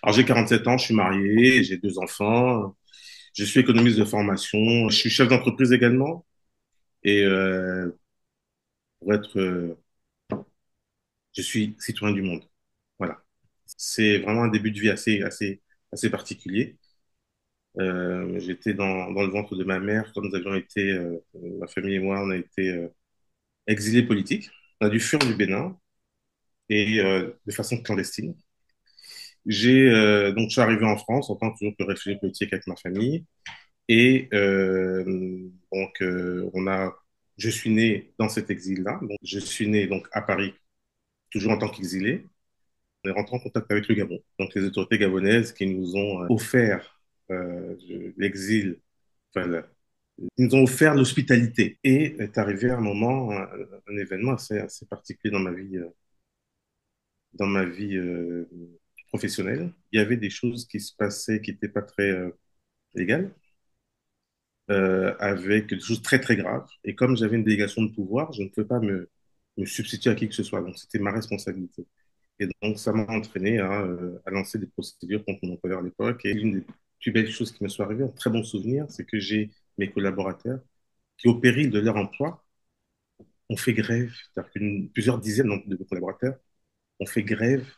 Alors j'ai 47 ans, je suis marié, j'ai deux enfants, je suis économiste de formation, je suis chef d'entreprise également et pour être, je suis citoyen du monde. Voilà. C'est vraiment un début de vie assez particulier. J'étais dans le ventre de ma mère quand nous avions été, ma famille et moi, on a été exilés politiques. On a dû fuir du Bénin et de façon clandestine. Donc je suis arrivé en France en tant que toujours que réfugié politique avec ma famille. Et je suis né dans cet exil-là. Donc, je suis né donc à Paris, toujours en tant qu'exilé. On est rentré en contact avec le Gabon, donc les autorités gabonaises qui nous ont offert l'exil, enfin, ils nous ont offert l'hospitalité. Et est arrivé un moment, un événement assez particulier dans ma vie professionnelle. Il y avait des choses qui se passaient qui n'étaient pas très légales. Avec des choses très graves. Et comme j'avais une délégation de pouvoir, je ne pouvais pas me substituer à qui que ce soit. Donc c'était ma responsabilité. Et donc ça m'a entraîné à lancer des procédures contre mon employeur à l'époque. Et l'une des plus belles choses qui me soit arrivée, un très bon souvenir, c'est que j'ai mes collaborateurs qui, au péril de leur emploi, ont fait grève. C'est-à-dire que plusieurs dizaines de collaborateurs ont fait grève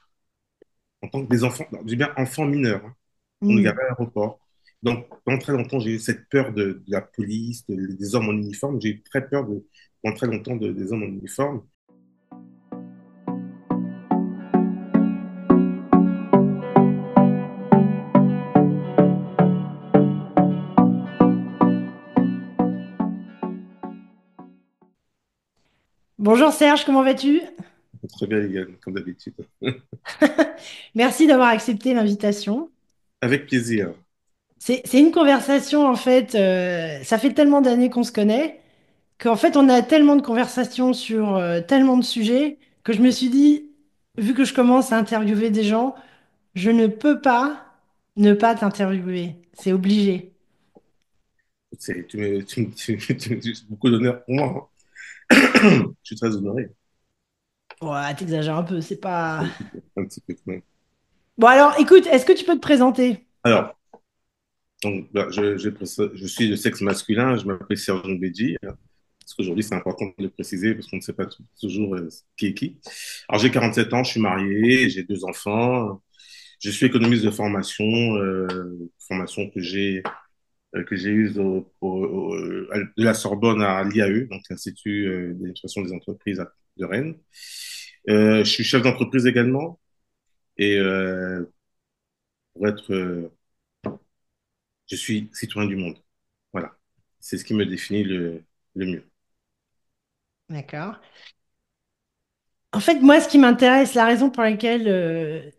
en tant que des enfants, non, je dis bien enfants mineurs, hein, on nous Hmm. gardait à l'aéroport. Donc, pendant très longtemps, j'ai eu cette peur de la police, des hommes en uniforme. J'ai eu très peur pendant très longtemps des hommes en uniforme. Bonjour Serge, comment vas-tu? Très bien, légal, comme d'habitude. Merci d'avoir accepté l'invitation. Avec plaisir. C'est une conversation, en fait, ça fait tellement d'années qu'on se connaît, qu'en fait, on a tellement de conversations sur tellement de sujets, que je me suis dit, vu que je commence à interviewer des gens, je ne peux pas ne pas t'interviewer. C'est obligé. C'est beaucoup d'honneur pour moi, hein. Je suis très honoré. Ouais, t'exagères un peu, c'est pas... Un petit peu quand même. Bon alors, écoute, est-ce que tu peux te présenter? Alors, donc, bah, je suis de sexe masculin, je m'appelle Serge Béji. Parce qu'aujourd'hui, c'est important de le préciser parce qu'on ne sait pas toujours qui est qui. Alors, j'ai 47 ans, je suis marié, j'ai deux enfants. Je suis économiste de formation, formation que j'ai eue de la Sorbonne à l'IAE, donc l'Institut d'administration des entreprises de Rennes. Je suis chef d'entreprise également et pour être, je suis citoyen du monde. Voilà, c'est ce qui me définit le mieux. D'accord. En fait, moi, ce qui m'intéresse, la raison pour laquelle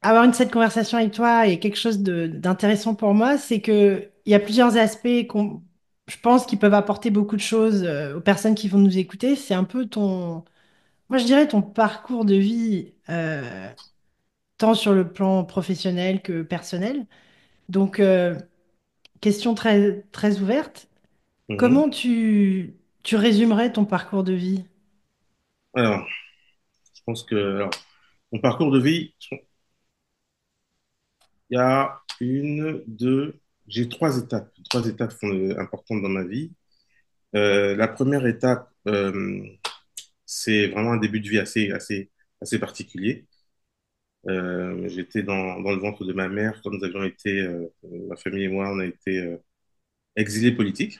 avoir cette conversation avec toi est quelque chose d'intéressant pour moi, c'est que il y a plusieurs aspects je pense, qui peuvent apporter beaucoup de choses aux personnes qui vont nous écouter. C'est un peu moi, je dirais ton parcours de vie, tant sur le plan professionnel que personnel. Donc, question très ouverte. Mhm. Comment tu résumerais ton parcours de vie? Alors, je pense que alors, mon parcours de vie, il y a j'ai trois étapes importantes dans ma vie. La première étape, c'est vraiment un début de vie assez particulier. J'étais dans le ventre de ma mère quand nous avions été, ma famille et moi, on a été exilés politiques.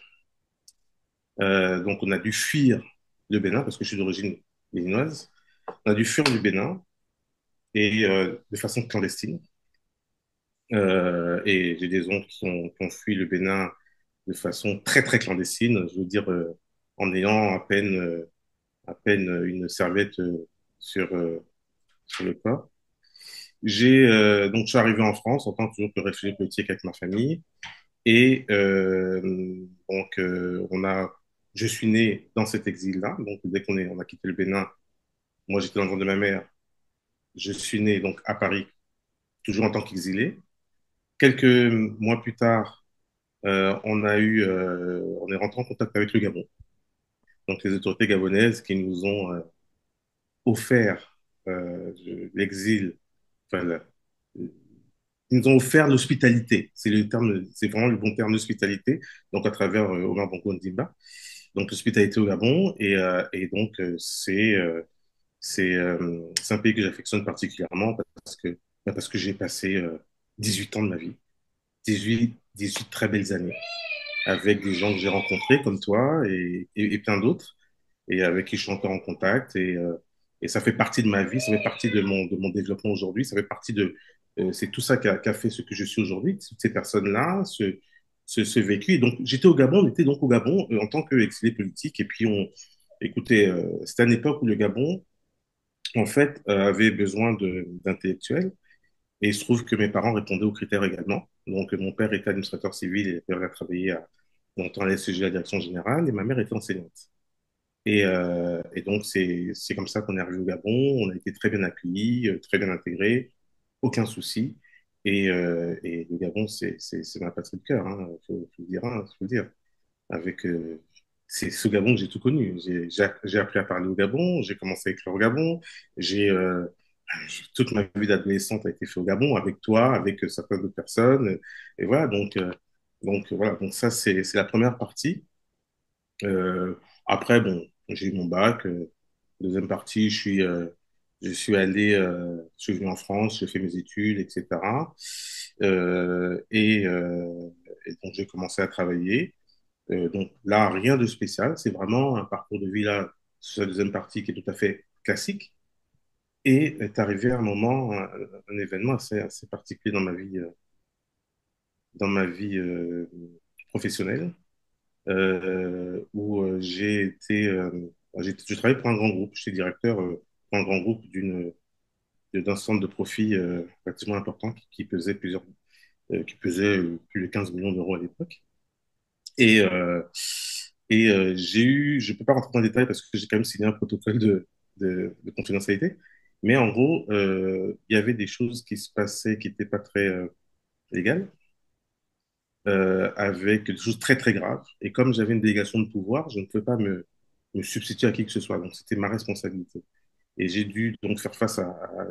Donc, on a dû fuir le Bénin parce que je suis d'origine béninoise. On a dû fuir du Bénin et de façon clandestine. Et j'ai des oncles qui ont fui le Bénin de façon très clandestine, je veux dire, en ayant à peine une serviette sur, euh, sur le corps. Donc, je suis arrivé en France en tant que toujours que réfugié politique avec ma famille. Et je suis né dans cet exil-là. Donc, dès on a quitté le Bénin, moi j'étais dans le ventre de ma mère. Je suis né donc à Paris, toujours en tant qu'exilé. Quelques mois plus tard, on est rentré en contact avec le Gabon. Donc, les autorités gabonaises qui nous ont offert l'exil, enfin, ils nous ont offert l'hospitalité. C'est le terme, c'est vraiment le bon terme d'hospitalité. Donc, à travers Omar Bongo Ondimba. Donc, l'hospitalité au Gabon. Et donc, c'est un pays que j'affectionne particulièrement parce que j'ai passé 18 ans de ma vie, 18 très belles années, avec des gens que j'ai rencontrés comme toi et plein d'autres, et avec qui je suis encore en contact. Et ça fait partie de ma vie, ça fait partie de mon développement aujourd'hui, ça fait partie c'est tout ça qui a fait ce que je suis aujourd'hui, toutes ces personnes-là, ce vécu. Et donc, j'étais au Gabon, on était donc au Gabon en tant qu'exilé politique, et puis écoutez, c'était une époque où le Gabon, en fait, avait besoin d'intellectuels. Et il se trouve que mes parents répondaient aux critères également. Donc, mon père était administrateur civil et il a travaillé longtemps à la SCG, à la direction générale, et ma mère était enseignante. Et donc, c'est comme ça qu'on est arrivé au Gabon. On a été très bien accueillis, très bien intégrés, aucun souci. Et le Gabon, c'est ma patrie de cœur, hein, faut le dire, hein, faut le dire. Avec, c'est ce Gabon que j'ai tout connu. J'ai appris à parler au Gabon, j'ai commencé à écrire au Gabon, j'ai toute ma vie d'adolescente a été faite au Gabon avec toi, avec certaines autres personnes. Et voilà, voilà, donc ça c'est la première partie. Euh, Après, bon, j'ai eu mon bac. Deuxième partie, je suis je suis venu en France, j'ai fait mes études, etc. Euh, et, euh, et donc j'ai commencé à travailler. Donc là, rien de spécial. C'est vraiment un parcours de vie là, sur la deuxième partie qui est tout à fait classique. Et est arrivé un moment, un événement assez particulier dans ma vie professionnelle, où je travaillais pour un grand groupe. J'étais directeur pour un grand groupe d'un centre de profit relativement important qui pesait plus de 15 millions d'euros à l'époque. Et, euh, je peux pas rentrer dans les détails parce que j'ai quand même signé un protocole de confidentialité. Mais en gros, il y avait des choses qui se passaient qui n'étaient pas très légales, avec des choses très très graves. Et comme j'avais une délégation de pouvoir, je ne pouvais pas me substituer à qui que ce soit. Donc c'était ma responsabilité. Et j'ai dû donc faire face à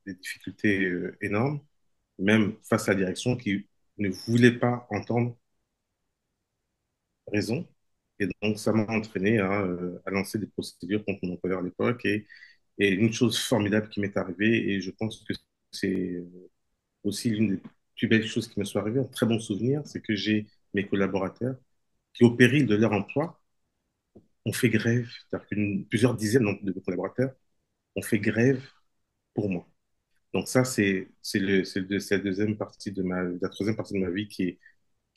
des difficultés énormes, même face à la direction qui ne voulait pas entendre raison. Et donc, ça m'a entraîné à lancer des procédures contre mon employeur à l'époque. Et une chose formidable qui m'est arrivée, et je pense que c'est aussi l'une des plus belles choses qui me soit arrivée, un très bon souvenir, c'est que j'ai mes collaborateurs qui, au péril de leur emploi, ont fait grève. C'est-à-dire que plusieurs dizaines de collaborateurs ont fait grève pour moi. Donc ça, c'est la deuxième partie la troisième partie de ma vie qui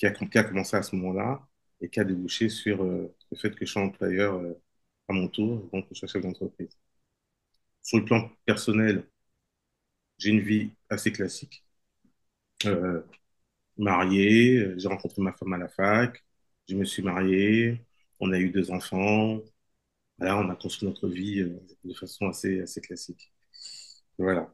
a commencé à ce moment-là et qui a débouché sur le fait que je sois employeur à mon tour, donc que je sois chef d'entreprise. Sur le plan personnel, j'ai une vie assez classique. Euh, Marié, j'ai rencontré ma femme à la fac, je me suis marié, on a eu deux enfants, voilà, on a construit notre vie de façon assez classique. Voilà.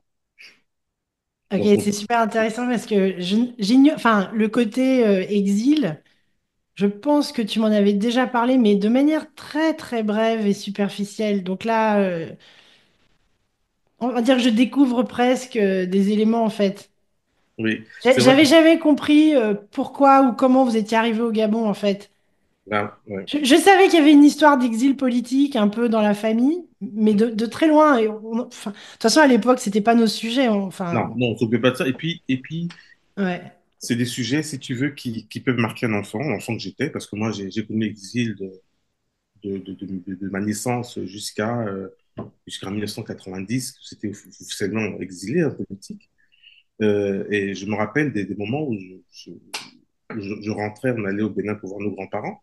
Ok, Donc, c'est super intéressant parce que j'ignore, enfin, le côté exil, je pense que tu m'en avais déjà parlé, mais de manière très très brève et superficielle. Donc là, on va dire que je découvre presque des éléments en fait. oui, c'est vrai que J'avais jamais compris pourquoi ou comment vous étiez arrivé au Gabon en fait. là, ouais. Je savais qu'il y avait une histoire d'exil politique un peu dans la famille, mais de très loin. Enfin, de toute façon, à l'époque, c'était pas nos sujets. Enfin, Non, non, on ne s'occupe pas de ça. Et puis ouais. c'est des sujets, si tu veux, qui peuvent marquer un enfant, l'enfant que j'étais, parce que moi, j'ai connu l'exil de ma naissance jusqu'en 1990, c'était officiellement exilé en politique. Et je me rappelle des moments où je rentrais, on allait au Bénin pour voir nos grands-parents,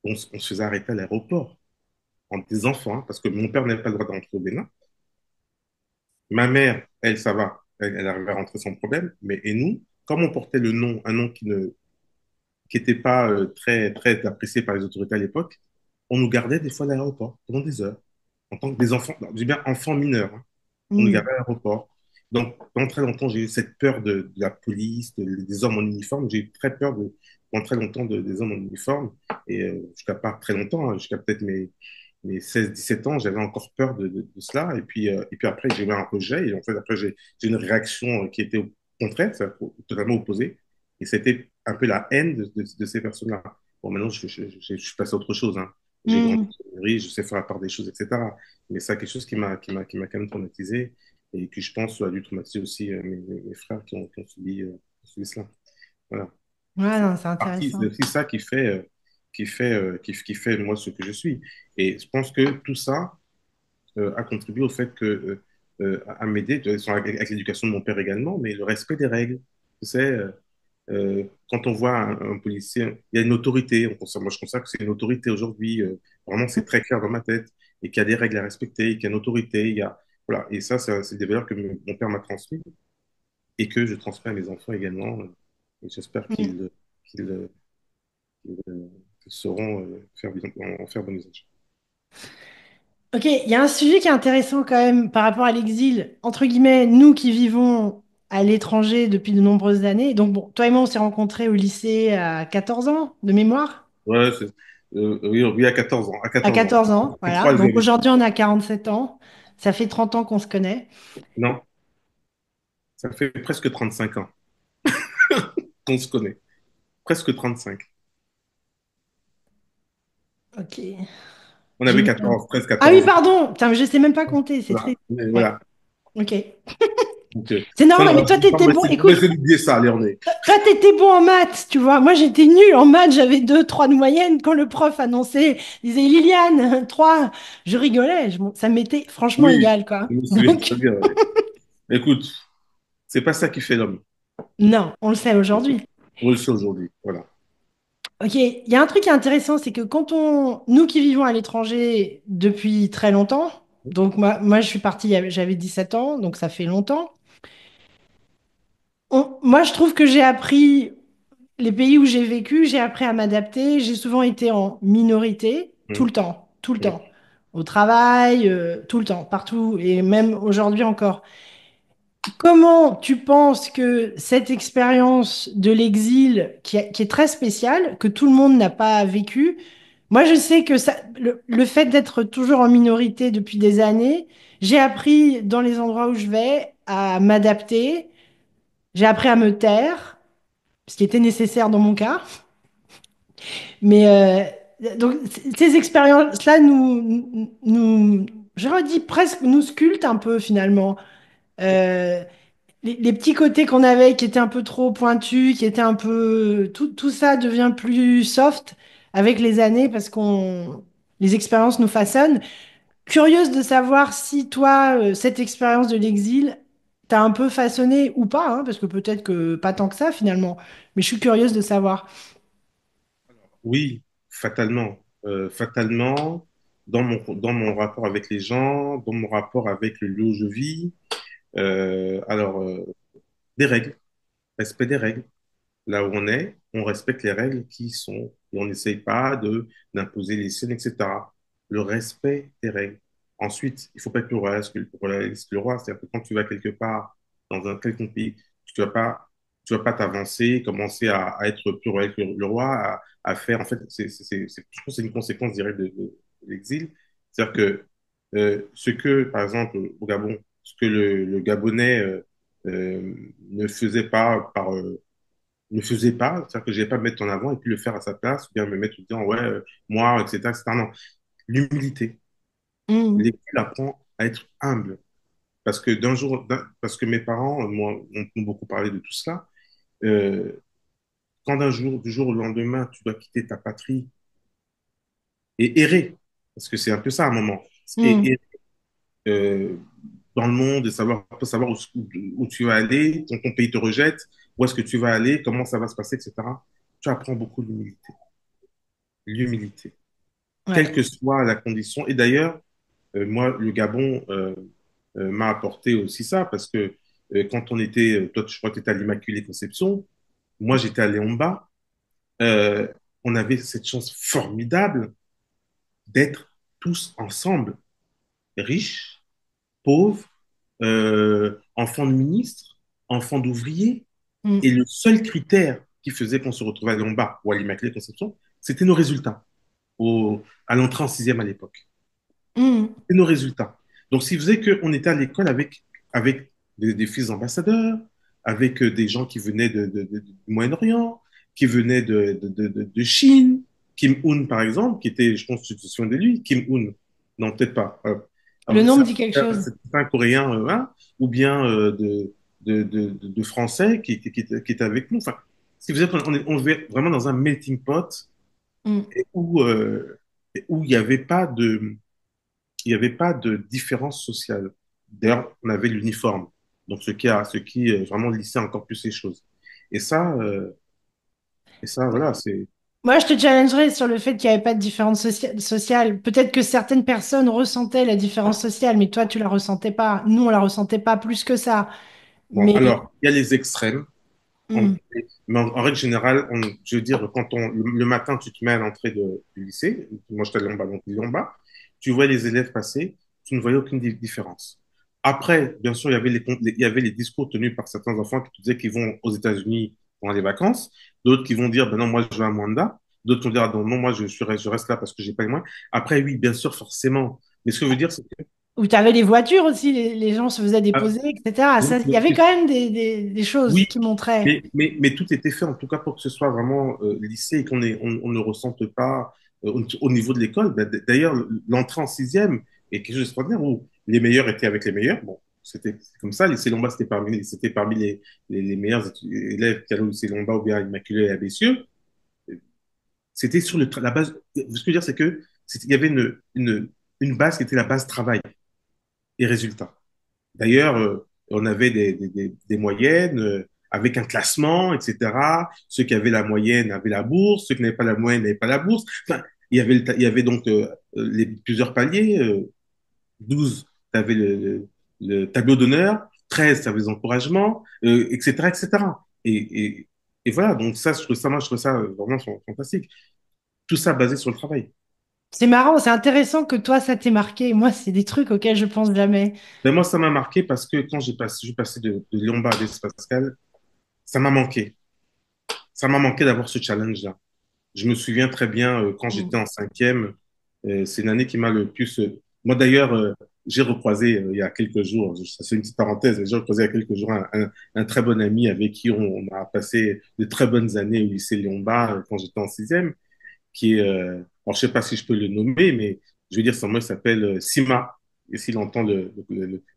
on se faisait arrêter à l'aéroport, en des enfants, hein, parce que mon père n'avait pas le droit d'entrer au Bénin. Ma mère, elle, ça va, elle arrivait à rentrer sans problème, mais et nous, comme on portait un nom qui n'était pas très apprécié par les autorités à l'époque, on nous gardait des fois à l'aéroport pendant des heures, en tant que des enfants, non, je dis bien enfants mineurs, hein. On nous Hmm. gardait à l'aéroport. Donc, pendant très longtemps, j'ai eu cette peur de la police, des hommes en uniforme. J'ai eu très peur pendant très longtemps des hommes en uniforme. Et jusqu'à pas très longtemps, hein, jusqu'à peut-être mes 16 17 ans, j'avais encore peur de cela. Et puis après, j'ai eu un rejet. Et en fait, après, j'ai une réaction qui était contraire, c'est totalement opposé. Et c'était un peu la haine de ces personnes-là. Bon, maintenant, je suis passé à autre chose. Hein. J'ai grandi, Hmm. je sais faire la part des choses, etc. Mais ça, quelque chose qui m'a quand même traumatisé et qui, je pense, a dû traumatiser aussi mes frères qui ont subi cela. Voilà. Ouais, non, c'est C'est intéressant. aussi ça qui fait moi ce que je suis. Et je pense que tout ça a contribué au fait à m'aider, avec l'éducation de mon père également, mais le respect des règles. Tu sais, quand on voit un policier, il y a une autorité. Moi, je considère que c'est une autorité aujourd'hui. Vraiment, c'est très clair dans ma tête. Et qu'il y a des règles à respecter, qu'il y a une autorité. Voilà. Et ça, c'est des valeurs que mon père m'a transmises et que je transmets à mes enfants également. Et j'espère Hmm. qu'ils, qu'ils sauront en faire bon usage. Ok, il y a un sujet qui est intéressant quand même par rapport à l'exil, entre guillemets, nous qui vivons à l'étranger depuis de nombreuses années. Donc, bon, toi et moi, on s'est rencontrés au lycée à 14 ans, de mémoire. Ouais, oui, oui, à 14 ans. À À 14 ans. 14 ans, voilà. Donc Troisième. aujourd'hui, on a 47 ans. Ça fait 30 ans qu'on se connaît. Non, ça fait presque 35 ans qu'on se connaît. Presque 35. Ok. On J'ai avait une- 14, 13, Ah oui, 14 ans. pardon. Putain, mais je sais même pas compter. C'est Voilà. très. Mais Ouais. voilà. Ok. Donc, C'est ça, normal, mais toi, t'étais bon. on va Écoute, essayer d'oublier ça, allez, on est. toi, t'étais bon en maths, tu vois. Moi, j'étais nulle en maths. J'avais 2, 3 de moyenne. Quand le prof annonçait, il disait Liliane, 3, je rigolais. Ça m'était franchement Oui, égal, quoi. je me souviens Donc, très bien. Ouais. Écoute, c'est pas ça qui fait l'homme. non, on le sait aujourd'hui. On le sait aujourd'hui. Voilà. Ok, il y a un truc qui est intéressant, c'est que nous qui vivons à l'étranger depuis très longtemps, donc moi je suis partie, j'avais 17 ans, donc ça fait longtemps. Moi je trouve que j'ai appris, les pays où j'ai vécu, j'ai appris à m'adapter. J'ai souvent été en minorité, tout Hum, le temps, tout le hum. temps. Au travail, tout le temps, partout, et même aujourd'hui encore. Comment tu penses que cette expérience de l'exil, qui est très spéciale, que tout le monde n'a pas vécu, moi je sais que le fait d'être toujours en minorité depuis des années, j'ai appris dans les endroits où je vais à m'adapter, j'ai appris à me taire, ce qui était nécessaire dans mon cas. Mais donc ces expériences-là j'aurais dit presque nous sculptent un peu finalement. Euh, les petits côtés qu'on avait qui étaient un peu trop pointus, qui étaient un peu... Tout ça devient plus soft avec les années parce qu'on... Les expériences nous façonnent. Curieuse de savoir si toi, cette expérience de l'exil, t'as un peu façonné ou pas, hein, parce que peut-être que pas tant que ça finalement. Mais je suis curieuse de savoir. Oui, fatalement. Fatalement, dans mon rapport avec les gens, dans mon rapport avec le lieu où je vis. Alors, des règles, respect des règles. Là où on respecte les règles qui sont, et on n'essaye pas d'imposer les siennes, etc. Le respect des règles. Ensuite, il ne faut pas être le roi, c'est-à-dire que quand tu vas quelque part, dans un quelconque pays, tu vas pas t'avancer, commencer à être plus roi que le roi, à faire, en fait, je pense que c'est une conséquence directe de l'exil. C'est-à-dire que ce que, par exemple, au Gabon, ce que le Gabonais ne faisait pas, c'est-à-dire que je n'allais pas me mettre en avant et puis le faire à sa place, ou bien me mettre en disant, ouais, moi, etc., etc. Non, l'humilité. Hmm, L'école apprend à être humble. Parce que mes parents, moi, ont beaucoup parlé de tout cela. Euh, Quand du jour au lendemain, tu dois quitter ta patrie et errer, parce que c'est un peu ça à un moment, et, hmm, errer, euh, dans le monde et savoir où tu vas aller, ton pays te rejette, où est-ce que tu vas aller, comment ça va se passer, etc. Tu apprends beaucoup l'humilité. L'humilité. Quelle ouais. que soit la condition. Et d'ailleurs, moi, le Gabon m'a apporté aussi ça, parce que quand on était, toi, je crois que tu étais à l'Immaculée Conception, moi, j'étais à Léomba, euh, on avait cette chance formidable d'être tous ensemble, riches, pauvres, enfants de ministres, enfants d'ouvriers, et Hmm, le seul critère qui faisait qu'on se retrouvait à Léomba ou à l'Immaculée Conception, c'était nos résultats à l'entrée en sixième à l'époque. hmm, Et nos résultats. Donc, ce qui faisait qu'on était à l'école avec des fils ambassadeurs, avec des gens qui venaient du Moyen-Orient, qui venaient de Chine. Kim Un, par exemple, qui était, je pense que tu te souviens de lui, Kim Un. Non, peut-être pas. Le Alors, nom me dit quelque chose. c'est un Coréen, hein, ou bien de Français qui étaient avec nous. Enfin, si vous êtes, on est vraiment dans un melting pot Mm. et où il n'y avait pas de différence sociale. D'ailleurs, on avait l'uniforme. Donc, ce qui vraiment lissait encore plus les choses. Et ça, euh, et ça, voilà, c'est. Moi, je te challengerais sur le fait qu'il n'y avait pas de différence sociale. Peut-être que certaines personnes ressentaient la différence sociale, mais toi, tu la ressentais pas. Nous, on la ressentait pas plus que ça. Bon, Mais alors, il y a les extrêmes. On- mm, mais en règle générale, je veux dire, le matin, tu te mets à l'entrée du lycée, moi j'étais à Lomba, donc Lomba, tu vois les élèves passer, tu ne voyais aucune différence. Après, bien sûr, il y avait les discours tenus par certains enfants qui te disaient qu'ils vont aux États-Unis pendant les vacances, d'autres qui vont dire, ben non, moi je vais à Mwanda, d'autres qui vont dire, ah, non, moi je reste là parce que j'ai pas les moyens. Après, oui, bien sûr, forcément. Mais ce que je veux dire, c'est que, où tu avais les voitures aussi, les gens se faisaient ah, déposer, etc. oui, Ça, il y avait quand même des choses oui, qui montraient. mais tout était fait en tout cas pour que ce soit vraiment lycée et on ne ressente pas au niveau de l'école. D'ailleurs, l'entrée en sixième est quelque chose d'extraordinaire où les meilleurs étaient avec les meilleurs. Bon, c'est comme ça. Lycée Lombard, c'était parmi les meilleurs élèves qui allaient au lycée Lombard ou bien à Immaculée et à Bessieux. C'était sur la base. Ce que je veux dire, c'est que il y avait une base qui était la base travail et résultat. D'ailleurs, on avait des moyennes avec un classement, etc. Ceux qui avaient la moyenne avaient la bourse, ceux qui n'avaient pas la moyenne n'avaient pas la bourse. Enfin, il y avait donc plusieurs paliers. 12, tu avais le tableau d'honneur. 13, tu avais les encouragements, etc., etc. Et voilà, donc ça, moi, je trouve ça vraiment fantastique. Tout ça basé sur le travail. C'est marrant, c'est intéressant que toi, ça t'ait marqué. Moi, c'est des trucs auxquels je pense jamais. Mais moi, ça m'a marqué parce que quand je suis passé de Lyon à Blaise Pascal, ça m'a manqué. Ça m'a manqué d'avoir ce challenge-là. Je me souviens très bien quand Mm. j'étais en cinquième, c'est une année qui m'a le plus. Moi d'ailleurs, j'ai recroisé il y a quelques jours, ça c'est une petite parenthèse, mais j'ai recroisé il y a quelques jours un très bon ami avec qui on a passé de très bonnes années au lycée Léon-Bas quand j'étais en sixième, qui est, alors je sais pas si je peux le nommer, mais je veux dire son nom il s'appelle Sima. Et s'il entend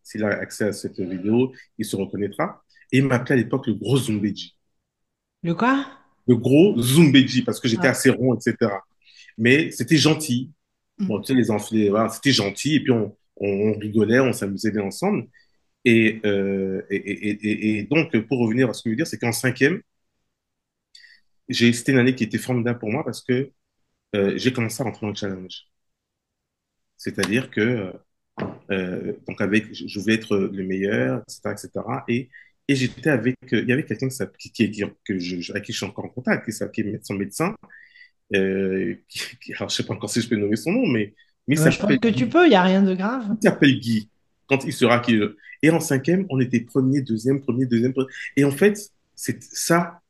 s'il a accès à cette vidéo, il se reconnaîtra. Et il m'appelait à l'époque le gros Zumbedji. Le quoi? Le gros Zumbedji parce que j'étais Ah. assez rond, etc. Mais c'était gentil. Mm. Bon, tu sais, les enfants, voilà, c'était gentil. Et puis, on rigolait, on s'amusait bien ensemble. Et donc, pour revenir à ce que je veux dire, c'est qu'en cinquième, c'était une année qui était formidable pour moi parce que j'ai commencé à rentrer dans le challenge. C'est-à-dire que, donc, je voulais être le meilleur, etc., etc. Et j'étais avec, il y avait quelqu'un avec qui je suis encore en contact, qui est son médecin, alors je sais pas encore si je peux nommer son nom, mais Ouais, je pense que tu peux, il n'y a rien de grave. il s'appelle Guy quand il sera qui. Et en cinquième, on était premier, deuxième. Et en fait, c'est ça.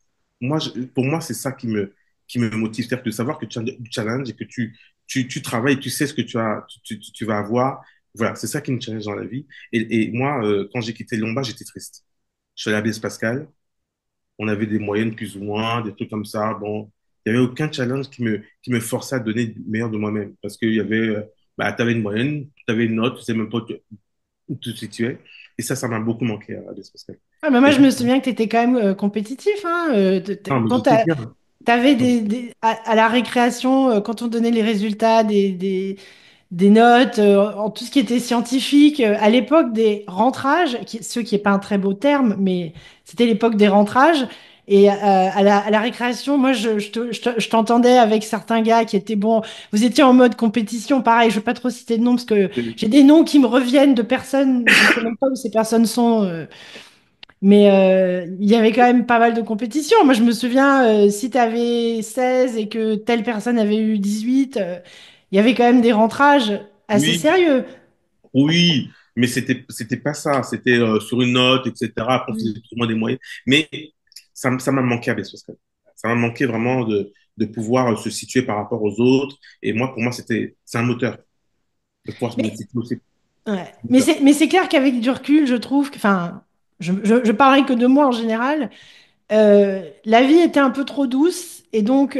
Pour moi, c'est ça qui me motive, c'est-à-dire de savoir que tu as du challenge et que tu travailles, tu sais ce que tu vas avoir. Voilà, c'est ça qui me challenge dans la vie. Et moi, quand j'ai quitté Lomba, j'étais triste. Je suis allé à Blaise Pascal, on avait des moyennes plus ou moins, des trucs comme ça. Bon, il n'y avait aucun challenge qui me forçait à donner le meilleur de moi-même. Parce qu'il y avait, bah, tu avais une moyenne, tu avais une note, tu sais même pas où tu te situais. Et ça m'a beaucoup manqué à Blaise Pascal. Ah, mais moi, Et je me souviens que tu étais quand même compétitif, hein, non, mais quand j'étais bien. t'avais à la récréation, quand on donnait les résultats des notes, en tout ce qui était scientifique, à l'époque des rentrages, ce qui n'est pas un très beau terme, mais c'était l'époque des rentrages. Et à la récréation, moi, je t'entendais avec certains gars qui étaient bons. Vous étiez en mode compétition, pareil, je ne vais pas trop citer de noms parce que j'ai des noms qui me reviennent de personnes, je ne sais même pas où ces personnes sont. Mais il y avait quand même pas mal de compétitions. Moi, je me souviens, si tu avais 16 et que telle personne avait eu 18, il y avait quand même des rentrages assez Oui, sérieux. oui, mais c'était pas ça. C'était sur une note, etc. Après, on faisait Mm. plus ou moins des moyens. Mais ça m'a manqué à Blaise Pascal. Ça m'a manqué vraiment de pouvoir se situer par rapport aux autres. Et moi, pour moi, c'est un moteur de pouvoir me Mais, situer aussi. ouais. Mais c'est clair qu'avec du recul, je trouve que, enfin, je parlerai que de moi en général, la vie était un peu trop douce et donc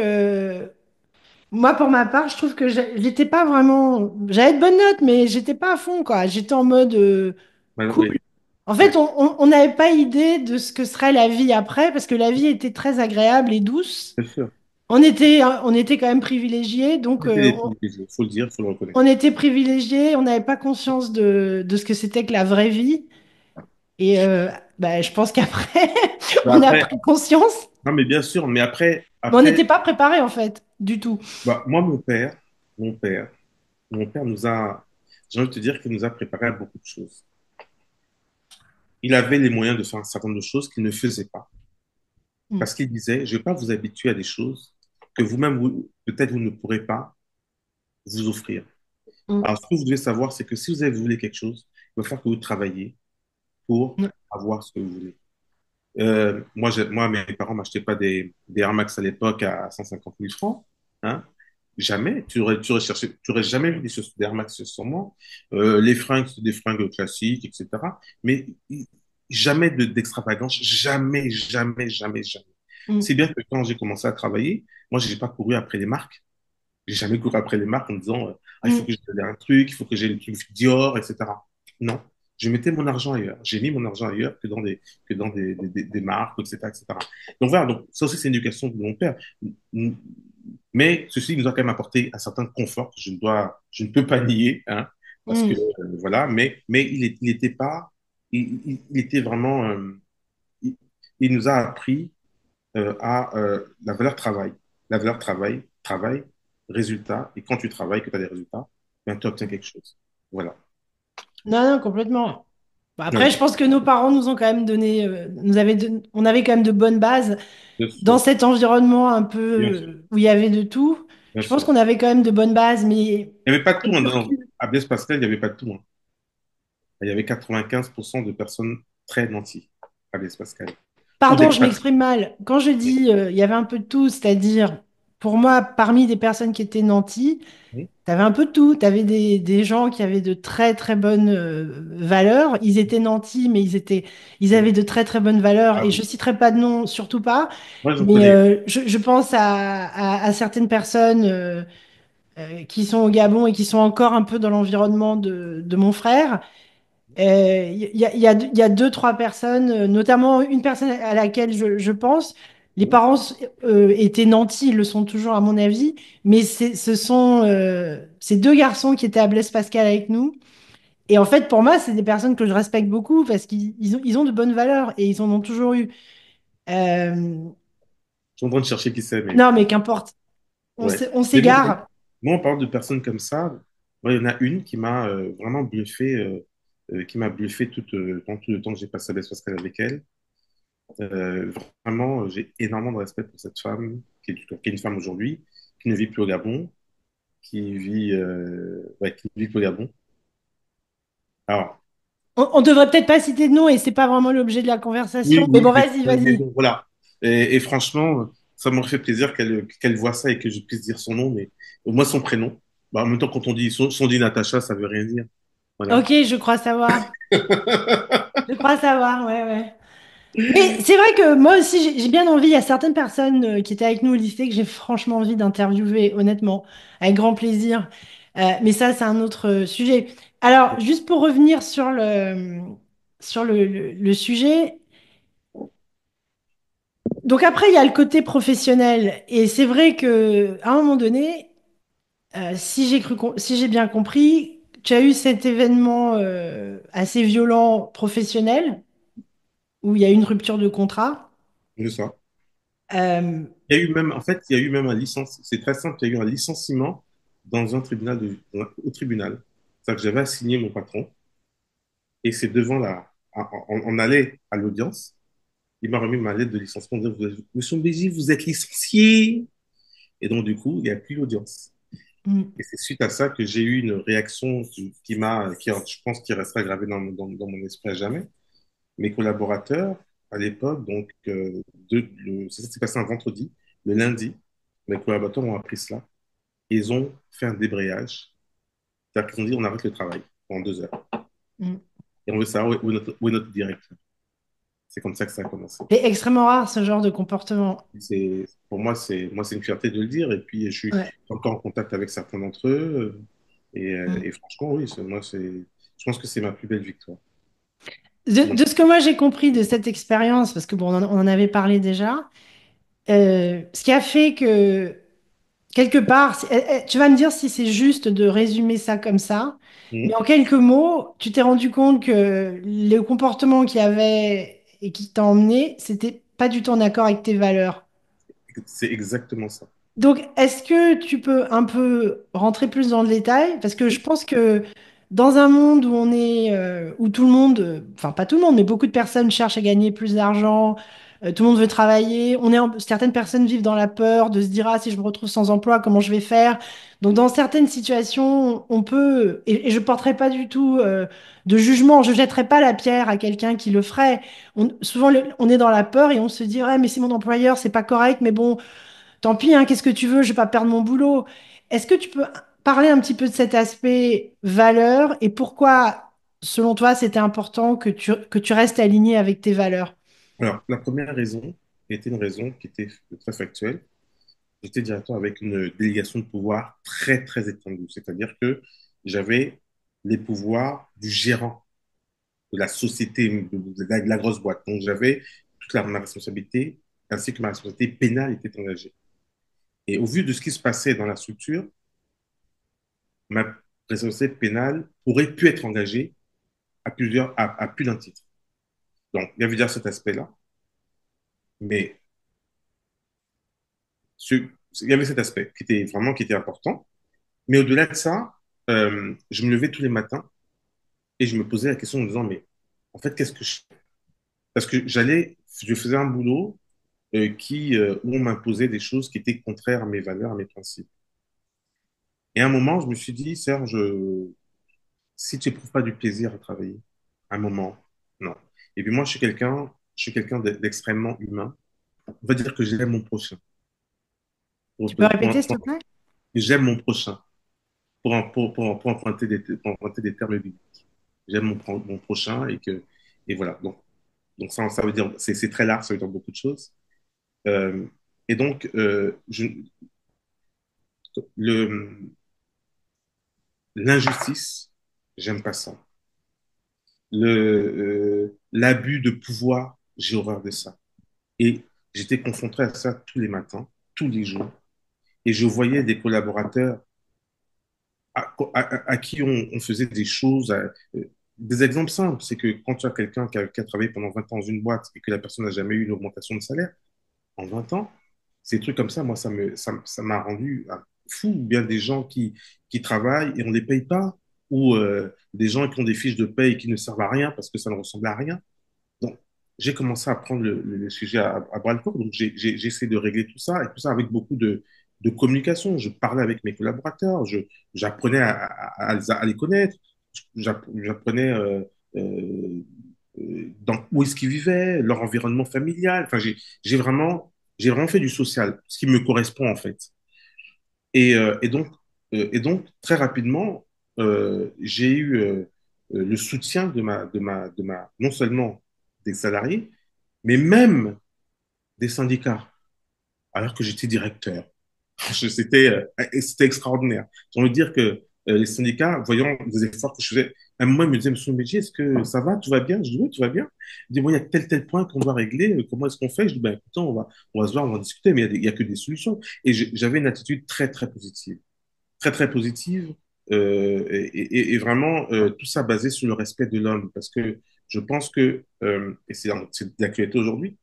moi pour ma part, je trouve que j'étais pas vraiment, j'avais de bonnes notes, mais j'étais pas à fond quoi. J'étais en mode cool. Oui, En oui, fait, on n'avait pas idée de ce que serait la vie après parce que la vie était très agréable et douce. bien sûr. On était quand même privilégiés, donc Il faut le dire, il faut le reconnaître. on était privilégiés, on n'avait pas conscience de ce que c'était que la vraie vie. Et bah, je pense qu'après, Bah, on a après, pris conscience, non, mais bien sûr, mais mais on après, n'était pas préparés en fait, du tout. bah, moi, mon père, mon père nous a, j'ai envie de te dire qu'il nous a préparé à beaucoup de choses. Il avait les moyens de faire un certain nombre de choses qu'il ne faisait pas. Mm, Parce qu'il disait, je ne vais pas vous habituer à des choses que vous-même, peut-être vous ne pourrez pas vous offrir. mm, Alors, ce que vous devez savoir, c'est que si vous voulez quelque chose, il va falloir que vous travaillez pour mm, avoir ce que vous voulez. Moi, mes parents m'achetaient pas des Air Max à l'époque à 150 000 francs. Hein. Jamais. Tu aurais cherché, tu aurais jamais vu des choses des Air Max sur moi. Les fringues, c'est des fringues classiques, etc. Mais jamais d'extravagance. Jamais, jamais, jamais, jamais. mm, C'est bien que quand j'ai commencé à travailler, moi, j'ai pas couru après les marques. J'ai jamais couru après les marques en me disant, ah, il faut mm, que j'ai un truc, il faut que j'ai le truc Dior, etc. Non. Je mettais mon argent ailleurs. J'ai mis mon argent ailleurs que dans des marques, etc., etc. Donc voilà, donc ça aussi, c'est une éducation de mon père. Mais ceci nous a quand même apporté un certain confort que je ne peux pas nier, hein, parce que mm. voilà, mais il était pas, il était vraiment, il, il nous a appris à la valeur travail. La valeur travail, travail, résultat. Et quand tu travailles, que tu as des résultats, ben, tu obtiens quelque chose. Voilà. Non, non, complètement. Bon, après, Ouais, je pense que nos parents nous ont quand même donné, on avait quand même de bonnes bases bien dans sûr, cet environnement un peu bien sûr, où il y avait de tout. bien Je pense sûr. qu'on avait quand même de bonnes bases, mais Il n'y avait pas de tout. avec Hein, le recul. à Blaise Pascal, il n'y avait pas de tout. Hein. Il y avait 95% de personnes très nanties à Blaise Pascal. Ou Pardon, je d'expatriés. m'exprime mal. Quand je dis il y avait un peu de tout, c'est-à-dire, pour moi, parmi des personnes qui étaient nantis, Oui, tu avais un peu de tout. Tu avais des gens qui avaient de très, très bonnes valeurs. Ils étaient nantis, mais ils oui. avaient de très, très bonnes valeurs. Ah Et je oui. citerai pas de nom, surtout pas. Moi, j'en Mais connais. je pense à certaines personnes qui sont au Gabon et qui sont encore un peu dans l'environnement de mon frère. Il y a deux, trois personnes, notamment une personne à laquelle je pense. Les Oui. parents étaient nantis, ils le sont toujours à mon avis, mais ce sont ces deux garçons qui étaient à Blaise Pascal avec nous. Et en fait, pour moi, c'est des personnes que je respecte beaucoup parce qu'ils ont de bonnes valeurs et ils en ont toujours eu. Euh, Je suis en train de chercher qui c'est, mais non, mais qu'importe, ouais. on Mais moi, s'égare. moi, on parle de personnes comme ça. Moi, il y en a une qui m'a vraiment bluffé, qui m'a bluffé pendant tout le temps que j'ai passé à Blaise Pascal avec elle. Euh, Vraiment, j'ai énormément de respect pour cette femme, qui est une femme aujourd'hui, qui ne vit plus au Gabon, qui vit plus au Gabon. Alors, On devrait peut-être pas citer de nom et c'est pas vraiment l'objet de la conversation. oui, Mais oui, bon, vas-y, mais vas-y. bon, voilà. Et franchement, ça m'aurait fait plaisir qu'elle voit ça et que je puisse dire son nom, mais moi, son prénom. Bah, en même temps, quand on dit Natacha, ça veut rien dire. Voilà. Ok, je crois savoir. Je crois savoir, ouais, ouais. Mais c'est vrai que moi aussi, j'ai bien envie. Il y a certaines personnes qui étaient avec nous au lycée que j'ai franchement envie d'interviewer, honnêtement, avec grand plaisir. Mais ça, c'est un autre sujet. Alors, juste pour revenir sur le sujet. Donc après, il y a le côté professionnel. Et c'est vrai que à un moment donné, si j'ai bien compris, tu as eu cet événement assez violent professionnel où il y a eu une rupture de contrat. C'est ça. Euh, Il y a eu même, en fait, il y a eu même un licenciement. C'est très simple. Il y a eu un licenciement dans un tribunal au tribunal. C'est-à-dire que j'avais assigné mon patron et c'est devant on allait à l'audience. Il m'a remis ma lettre de licenciement. En disant, Monsieur Béji, vous êtes licencié. Et donc, du coup, il n'y a plus l'audience. mm, Et c'est suite à ça que j'ai eu une réaction je pense, qui restera gravée dans mon esprit à jamais. Mes collaborateurs, à l'époque, donc, ça s'est passé un vendredi. Le lundi, mes collaborateurs ont appris cela. Ils ont fait un débrayage. C'est-à-dire qu'ils ont dit, on arrête le travail pendant 2 heures. mm. Et on veut savoir où est notre directeur. C'est comme ça que ça a commencé. C'est extrêmement rare ce genre de comportement. Pour moi, c'est une fierté de le dire. Et puis, je suis Ouais. encore en contact avec certains d'entre eux. Mm. Et franchement, oui, je pense que c'est ma plus belle victoire. De Donc, ce que moi j'ai compris de cette expérience, parce que bon, on en avait parlé déjà, ce qui a fait que quelque part, tu vas me dire si c'est juste de résumer ça comme ça, mais mhm, en quelques mots, tu t'es rendu compte que le comportement qu'il y avait et qui t'a emmené, c'était pas du tout en accord avec tes valeurs. c'est exactement ça. Donc, est-ce que tu peux un peu rentrer plus dans le détail? Parce que je pense que dans un monde où on est, où tout le monde, enfin pas tout le monde, mais beaucoup de personnes cherchent à gagner plus d'argent, tout le monde veut travailler, certaines personnes vivent dans la peur de se dire, ah, si je me retrouve sans emploi, comment je vais faire? Donc, dans certaines situations, on peut, et je porterai pas du tout, de jugement, je jetterai pas la pierre à quelqu'un qui le ferait. Souvent, on est dans la peur et on se dit, ouais, mais c'est mon employeur, c'est pas correct, mais bon. Tant pis, hein, qu'est-ce que tu veux, je vais pas perdre mon boulot. Est-ce que tu peux parler un petit peu de cet aspect valeur et pourquoi, selon toi, c'était important que tu restes aligné avec tes valeurs? Alors, la première raison était une raison qui était très factuelle. J'étais directeur avec une délégation de pouvoir très, très étendue. C'est-à-dire que j'avais les pouvoirs du gérant de la société, de la grosse boîte. Donc, j'avais ma responsabilité, ainsi que ma responsabilité pénale était engagée. Et au vu de ce qui se passait dans la structure, ma responsabilité pénale aurait pu être engagée à plus d'un titre. Donc, il y avait déjà cet aspect-là, mais ce- il y avait cet aspect qui était important. Mais au-delà de ça, je me levais tous les matins et je me posais la question en me disant, mais en fait, qu'est-ce que je fais? Parce que je faisais un boulot où on m'imposait des choses qui étaient contraires à mes valeurs, à mes principes. Et à un moment, je me suis dit, Serge, si tu n'éprouves pas du plaisir à travailler, à un moment, non. Et puis moi, je suis quelqu'un d'extrêmement humain. On va dire que j'aime mon prochain. Tu peux répéter, s'il te plaît? J'aime mon prochain. Pour emprunter des termes bibliques. J'aime mon prochain et voilà. Donc ça veut dire, c'est très large, ça veut dire beaucoup de choses. Euh, et donc, le, l'injustice, j'aime pas ça. L'abus de pouvoir, j'ai horreur de ça. Et j'étais confronté à ça tous les matins, tous les jours. Et je voyais des collaborateurs à qui on faisait des choses. Des exemples simples, c'est que quand tu as quelqu'un qui a travaillé pendant 20 ans dans une boîte et que la personne n'a jamais eu une augmentation de salaire, en 20 ans, ces trucs comme ça, moi, ça m'a rendu fou. Ou bien des gens qui travaillent et on ne les paye pas, ou des gens qui ont des fiches de paye qui ne servent à rien parce que ça ne ressemble à rien. Donc, j'ai commencé à prendre le sujet à bras le corps. Donc, j'ai essayé de régler tout ça et tout ça avec beaucoup de communication. Je parlais avec mes collaborateurs, j'apprenais à les connaître, j'apprenais où est-ce qu'ils vivaient, leur environnement familial. Enfin, j'ai vraiment fait du social, ce qui me correspond en fait. Et, euh, et donc, et donc, très rapidement, j'ai eu le soutien non seulement des salariés, mais même des syndicats, alors que j'étais directeur. C'était extraordinaire. J'ai envie de dire que les syndicats, voyant les efforts que je faisais, à un moment, ils me disaient, Monsieur le métier, est-ce que ça va, tout va bien? Je dis, oui, tout va bien. Ils disent, bon, il y a tel point qu'on doit régler, comment est-ce qu'on fait? Je dis, ben, écoutez, on va se voir, on va discuter, mais il y a que des solutions. Et j'avais une attitude très, très positive. Très, très positive. Et vraiment, tout ça basé sur le respect de l'homme. Parce que je pense que, et c'est d'actualité aujourd'hui,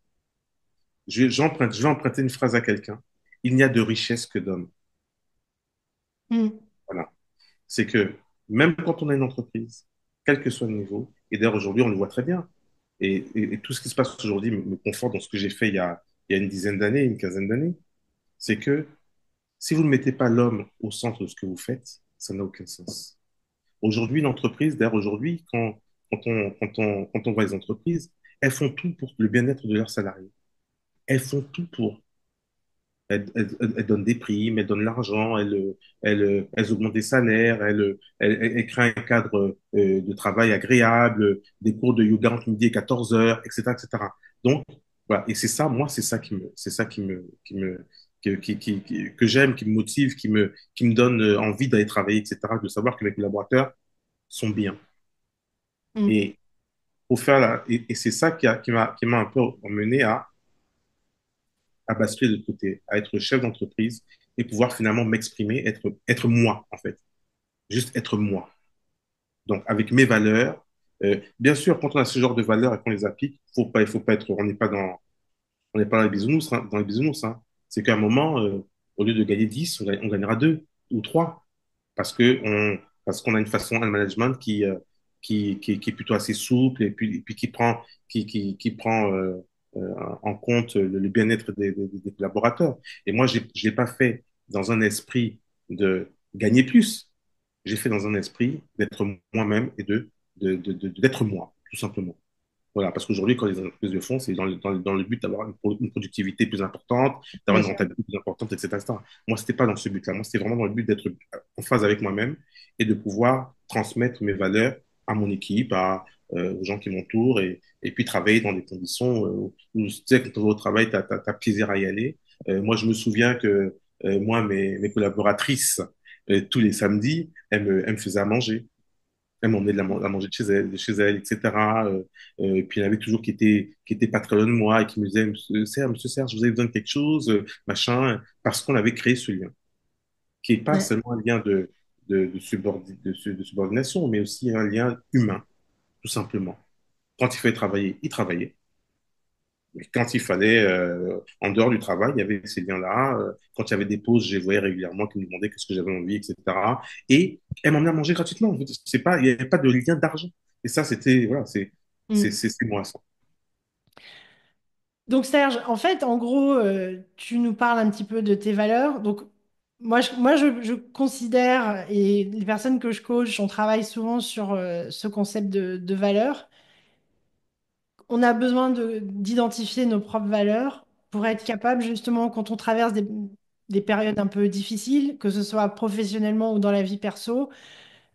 je vais emprunter une phrase à quelqu'un. Il n'y a de richesse que d'hommes. Hmm. Voilà. C'est que même quand on a une entreprise, quel que soit le niveau, et d'ailleurs aujourd'hui on le voit très bien, et tout ce qui se passe aujourd'hui me conforte dans ce que j'ai fait il y a une dizaine d'années, une quinzaine d'années, c'est que si vous ne mettez pas l'homme au centre de ce que vous faites, ça n'a aucun sens. Aujourd'hui, l'entreprise, d'ailleurs aujourd'hui, quand on voit les entreprises, elles font tout pour le bien-être de leurs salariés. Elles font tout pour. elles donnent des primes, elles donnent l'argent, elles augmentent des salaires, elles créent un cadre de travail agréable, des cours de yoga entre midi et 14 heures, etc., etc. Donc, voilà. Et c'est ça, moi, c'est ça que j'aime, qui me motive, qui me donne envie d'aller travailler, etc., de savoir que mes collaborateurs sont bien. Mm. Et pour faire et c'est ça qui m'a un peu emmené à basculer de côté, à être chef d'entreprise et pouvoir finalement m'exprimer, être moi, en fait. Juste être moi. Donc, avec mes valeurs. Bien sûr, quand on a ce genre de valeurs et qu'on les applique, il faut pas être, on n'est pas dans les bisounours, hein, dans les bisounours, hein. C'est qu'à un moment, au lieu de gagner 10 on gagnera 2 ou 3 parce que parce qu'on a une façon, un management qui est plutôt assez souple et puis qui prend en compte le bien-être des collaborateurs. Et moi, je l'ai pas fait dans un esprit de gagner plus. J'ai fait dans un esprit d'être moi-même et d'être moi, tout simplement. Voilà, parce qu'aujourd'hui, quand les entreprises le font, c'est dans le but d'avoir une productivité plus importante, Bien d'avoir une sûr. rentabilité plus importante, etc., etc. Moi, c'était pas dans ce but-là. Moi, c'était vraiment dans le but d'être en phase avec moi-même et de pouvoir transmettre mes valeurs à mon équipe, aux gens qui m'entourent et puis travailler dans des conditions où, tu sais, quand on va au travail, tu as plaisir à y aller. Moi, je me souviens que moi, mes collaboratrices, tous les samedis, elles me faisaient à manger. Elle m'emmenait à manger de chez elle, etc. Et puis il y en avait toujours qui était pas très loin de moi et qui me disaient, Monsieur Serge, vous avez besoin de quelque chose, machin, parce qu'on avait créé ce lien, qui est pas Ouais. seulement un lien de subordination, mais aussi un lien humain, tout simplement. Quand il fallait travailler, il travaillait. Mais quand il fallait, en dehors du travail, il y avait ces liens-là. Quand il y avait des pauses, je les voyais régulièrement qui me demandaient qu'est-ce que j'avais envie, etc. Et elle m'emmenait à manger gratuitement. C'est pas, il n'y avait pas de lien d'argent. Et ça, c'était, voilà, Mm. c'est moi, ça. Donc Serge, en fait, en gros, tu nous parles un petit peu de tes valeurs. Donc je considère, et les personnes que je coach, on travaille souvent sur ce concept de valeurs. On a besoin d'identifier nos propres valeurs pour être capable, justement, quand on traverse des périodes un peu difficiles, que ce soit professionnellement ou dans la vie perso,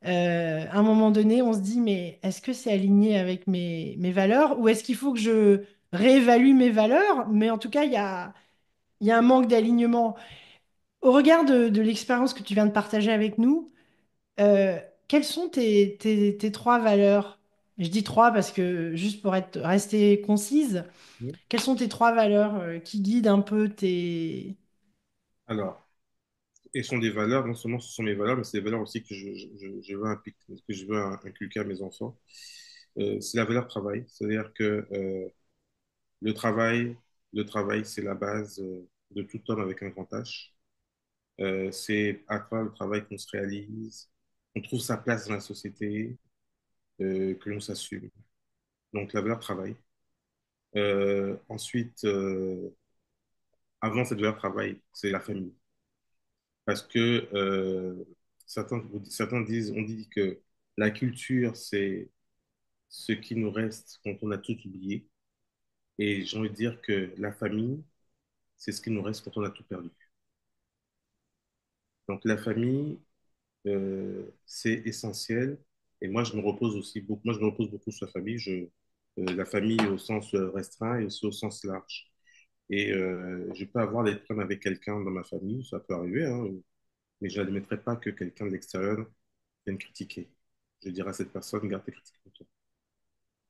à un moment donné, on se dit, mais est-ce que c'est aligné avec mes valeurs ou est-ce qu'il faut que je réévalue mes valeurs? Mais en tout cas, il y a un manque d'alignement. Au regard de l'expérience que tu viens de partager avec nous, euh, quelles sont tes trois valeurs? Je dis trois parce que, juste pour rester concise, quelles sont tes trois valeurs qui guident un peu tes... Alors, et ce sont des valeurs, non seulement ce sont mes valeurs, mais c'est des valeurs aussi que que je veux inculquer à mes enfants. C'est la valeur travail. C'est-à-dire que le travail, le travail, c'est la base de tout homme avec un grand H. C'est à travers le travail qu'on se réalise, on trouve sa place dans la société, que l'on s'assume. Donc la valeur travail. Ensuite, avant cette valeur travail, c'est la famille. Parce que certains disent, on dit que la culture, c'est ce qui nous reste quand on a tout oublié. Et j'ai envie de dire que la famille, c'est ce qui nous reste quand on a tout perdu. Donc la famille, c'est essentiel. Et moi, je me repose aussi beaucoup, moi, je me repose beaucoup sur la famille. La famille au sens restreint et aussi au sens large. Et je peux avoir des problèmes avec quelqu'un dans ma famille, ça peut arriver, hein, mais je n'admettrai pas que quelqu'un de l'extérieur vienne critiquer. Je dirais à cette personne, garde tes critiques pour toi.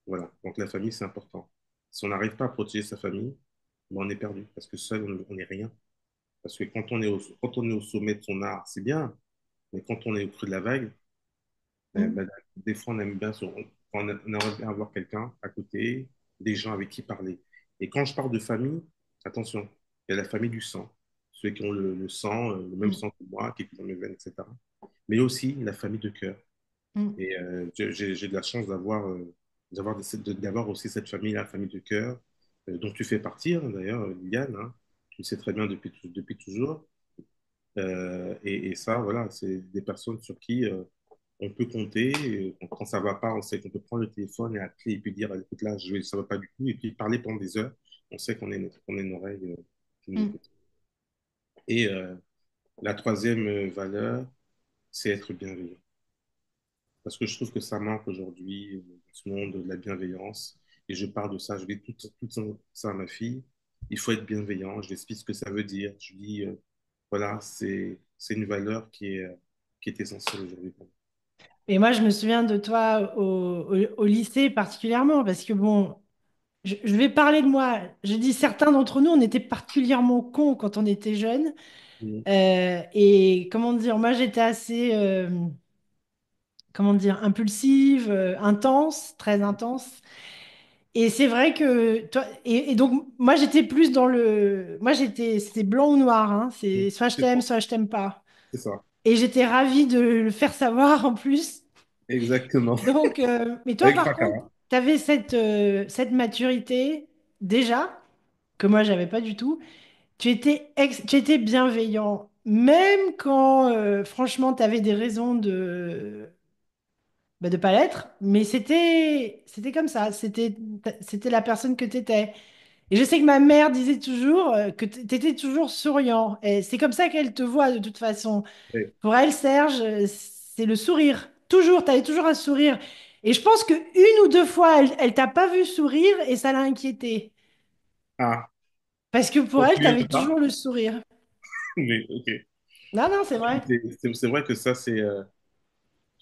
Voilà. Donc la famille, c'est important. Si on n'arrive pas à protéger sa famille, ben, on est perdu, parce que seul, on n'est rien. Parce que quand on est au sommet de son art, c'est bien, mais quand on est au creux de la vague, Hmm. ben, des fois, on aimerait bien avoir quelqu'un à côté, des gens avec qui parler. Et quand je parle de famille, attention, il y a la famille du sang, ceux qui ont le sang, le même Hmm. sang que moi, qui est dans mes veines, etc. Mais aussi la famille de cœur. Hmm. Et j'ai de la chance d'avoir aussi cette famille, la famille de cœur, dont tu fais partie, hein, d'ailleurs, Liliane, hein. Tu le sais très bien depuis toujours. Et ça, voilà, c'est des personnes sur qui on peut compter. Et quand ça va pas, on sait qu'on peut prendre le téléphone et appeler et puis dire, écoute, là, ça va pas du tout. Et puis parler pendant des heures. On sait qu'on est une oreille qui nous Hmm. écoute. Et la troisième valeur, c'est être bienveillant. Parce que je trouve que ça manque aujourd'hui dans ce monde de la bienveillance. Et je parle de ça, je dis tout ça à ma fille. Il faut être bienveillant, je lui explique ce que ça veut dire. Je lui dis, voilà, c'est une valeur qui est essentielle aujourd'hui pour moi. Et moi, je me souviens de toi au lycée particulièrement, parce que bon, je vais parler de moi. Je dis certains d'entre nous, on était particulièrement cons quand on était jeunes. Mhm. Et comment dire, moi j'étais assez, comment dire, impulsive, intense, très intense. Et c'est vrai que toi, et donc moi j'étais plus dans le, moi c'était blanc ou noir, hein, c'est C'est ça. soit je t'aime pas. C'est ça. Et j'étais ravie de le faire savoir en plus. Exactement. Donc, mais toi Avec par contre, fracas. tu avais cette maturité déjà que moi j'avais pas du tout. Tu étais bienveillant, même quand, franchement, tu avais des raisons de pas l'être, mais c'était comme ça, c'était la personne que tu étais. Et je sais que ma mère disait toujours que tu étais toujours souriant. Et c'est comme ça qu'elle te voit de toute façon. Oui. Pour elle, Serge, c'est le sourire. Toujours, tu avais toujours un sourire. Et je pense que une ou deux fois, elle t'a pas vu sourire et ça l'a inquiétée. Ah, Parce que pour on se elle, tu souvient avais de ça? toujours le sourire. Mais ok. Non, non, c'est vrai. C'est vrai que ça, c'est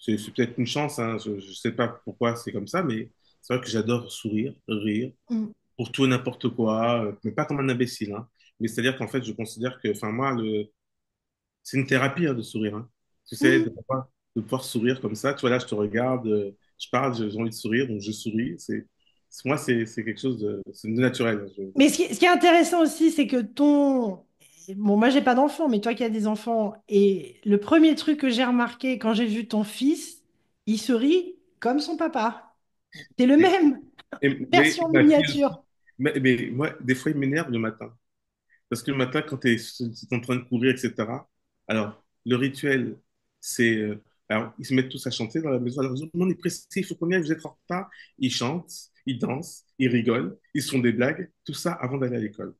peut-être une chance, hein. Je ne sais pas pourquoi c'est comme ça, mais c'est vrai que j'adore sourire, rire, Mm. pour tout et n'importe quoi, mais pas comme un imbécile, hein. Mais c'est-à-dire qu'en fait, je considère que, enfin, moi, c'est une thérapie, hein, de sourire, hein. Tu sais, Mm. de pouvoir sourire comme ça. Tu vois, là, je te regarde, je parle, j'ai envie de sourire, donc je souris. Moi, c'est quelque chose c'est de naturel, hein. Mais ce qui est intéressant aussi, c'est que ton... Bon, moi, j'ai pas d'enfant, mais toi qui as des enfants, et le premier truc que j'ai remarqué quand j'ai vu ton fils, il sourit comme son papa. C'est le Et, même, mais version ma fille aussi. miniature. Mais moi, des fois, il m'énerve le matin. Parce que le matin, quand tu es en train de courir, etc., alors, le rituel, c'est. Alors, ils se mettent tous à chanter dans la maison. Alors, on est pressé, il faut qu'on y aille, vous êtes en retard. Ils chantent, ils dansent, ils rigolent, ils se font des blagues, tout ça avant d'aller à l'école.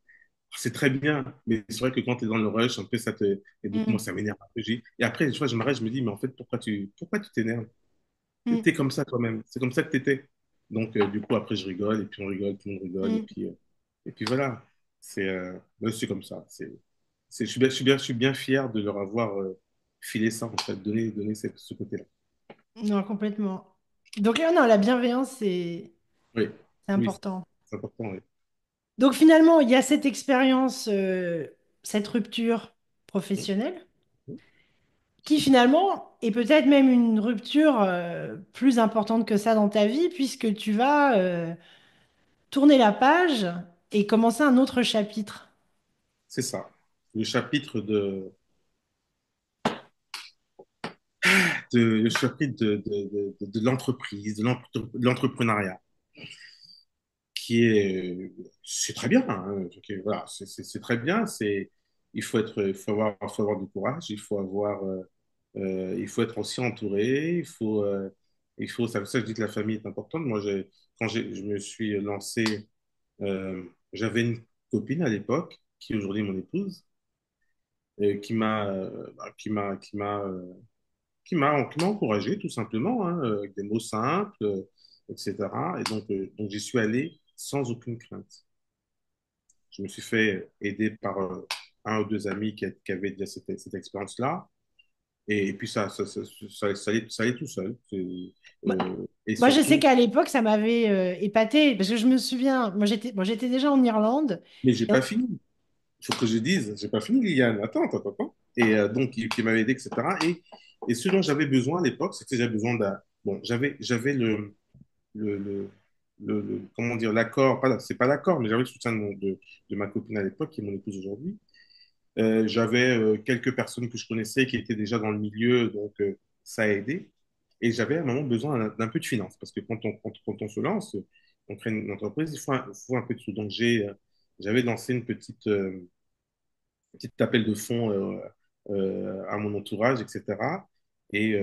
C'est très bien, mais c'est vrai que quand tu es dans le rush, un peu, ça te. Et donc, moi, Mm. ça m'énerve un peu. Et après, tu vois, je m'arrête, je me dis, mais en fait, pourquoi tu t'énerves? Mm. T'es comme ça toi-même. C'est comme ça que t'étais. Donc, du coup, après, je rigole, et puis on rigole, tout le monde rigole, Mm. et puis voilà. C'est comme ça. Je suis bien fier de leur avoir filé ça, en fait, donné ce côté-là. Non, complètement. Donc, non, la bienveillance, Oui, c'est oui, important. c'est important, oui. Donc, finalement, il y a cette expérience, cette rupture professionnelle, qui finalement est peut-être même une rupture plus importante que ça dans ta vie, puisque tu vas tourner la page et commencer un autre chapitre. C'est ça. Le chapitre le chapitre de l'entreprise, de l'entrepreneuriat, qui est, c'est très bien, hein. Ok, voilà, c'est très bien. Il faut avoir du courage, il faut être aussi entouré, ça, je dis que la famille est importante. Moi, je me suis lancé, j'avais une copine à l'époque, qui est aujourd'hui mon épouse, qui m'a encouragé tout simplement, hein, avec des mots simples, etc. Et donc j'y suis allé sans aucune crainte. Je me suis fait aider par un ou deux amis qui avaient déjà cette expérience-là. Et puis ça allait tout seul. Moi, Et moi, je sais surtout, qu'à l'époque, ça m'avait épaté, parce que je me souviens, moi, j'étais déjà en Irlande. mais j'ai Et pas fini. Il faut que je dise, j'ai pas fini, Liliane. Attends, attends, attends. Et donc, qui m'avait aidé, etc. Et ce dont j'avais besoin à l'époque, c'était j'avais besoin d'un. Bon, j'avais le, le, comment dire, l'accord, c'est pas l'accord, mais j'avais le soutien de ma copine à l'époque, qui est mon épouse aujourd'hui. J'avais quelques personnes que je connaissais qui étaient déjà dans le milieu, donc ça a aidé. Et j'avais à un moment besoin d'un peu de finances, parce que quand on se lance, on crée une entreprise, il faut un peu de sous. Donc j'avais lancé une petite appel de fonds à mon entourage, etc. Et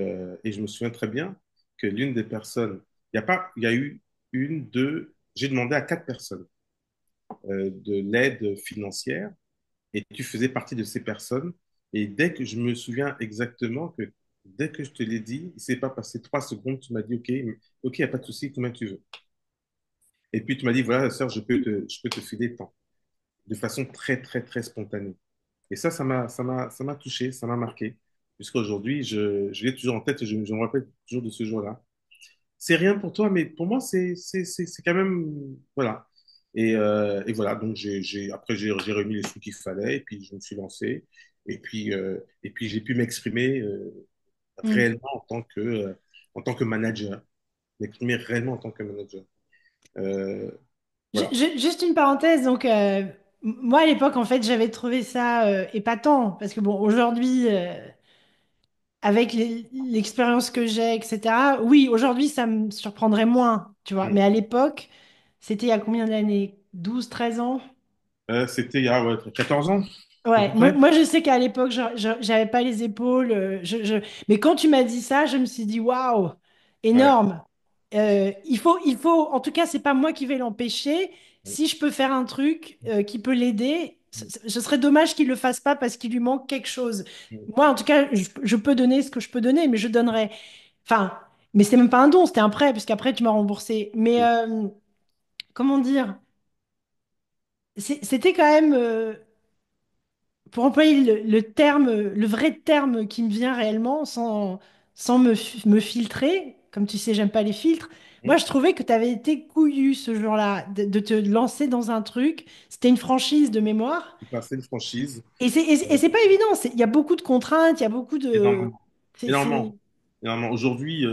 je me souviens très bien que l'une des personnes, il y a eu une, deux, j'ai demandé à quatre personnes de l'aide financière. Et tu faisais partie de ces personnes. Et dès que je me souviens exactement que dès que je te l'ai dit, il ne s'est pas passé 3 secondes, tu m'as dit, OK, OK, il n'y a pas de souci, combien tu veux. Et puis tu m'as dit, voilà, sœur, je peux te filer tant, de façon très, très, très spontanée. Et ça m'a touché, ça m'a marqué. Jusqu'à aujourd'hui, je l'ai toujours en tête et je me rappelle toujours de ce jour-là. C'est rien pour toi, mais pour moi, c'est quand même, voilà. Et voilà, donc après, j'ai remis les sous qu'il fallait, et puis je me suis lancé. Et puis j'ai pu m'exprimer Hmm. réellement en tant que manager. M'exprimer réellement en tant que manager. Euh, voilà. Juste une parenthèse, donc moi à l'époque en fait j'avais trouvé ça épatant parce que bon aujourd'hui avec l'expérience que j'ai etc. Oui aujourd'hui ça me surprendrait moins tu vois Mm. mais à l'époque c'était il y a combien d'années? 12 13 ans? C'était il y a ouais, 14 ans, à Ouais, peu près. moi je sais qu'à l'époque, j'avais pas les épaules. Mais quand tu m'as dit ça, je me suis dit waouh, Ouais. énorme. En tout cas, c'est pas moi qui vais l'empêcher. Si je peux faire un truc qui peut l'aider, ce serait dommage qu'il le fasse pas parce qu'il lui manque quelque chose. Mm. Moi, en tout cas, je peux donner ce que je peux donner, mais je donnerais. Enfin, mais c'était même pas un don, c'était un prêt, puisqu'après tu m'as remboursé. Mais comment dire? C'était quand même. Pour employer le terme, le vrai terme qui me vient réellement, sans me filtrer, comme tu sais, j'aime pas les filtres, moi Mm. je trouvais que tu avais été couillu ce jour-là, de te lancer dans un truc. C'était une franchise de mémoire. J'ai passé une franchise. Et c'est pas évident. Il y a beaucoup de contraintes, il y a beaucoup de. Énormément. C'est. Énormément. Énormément. Aujourd'hui,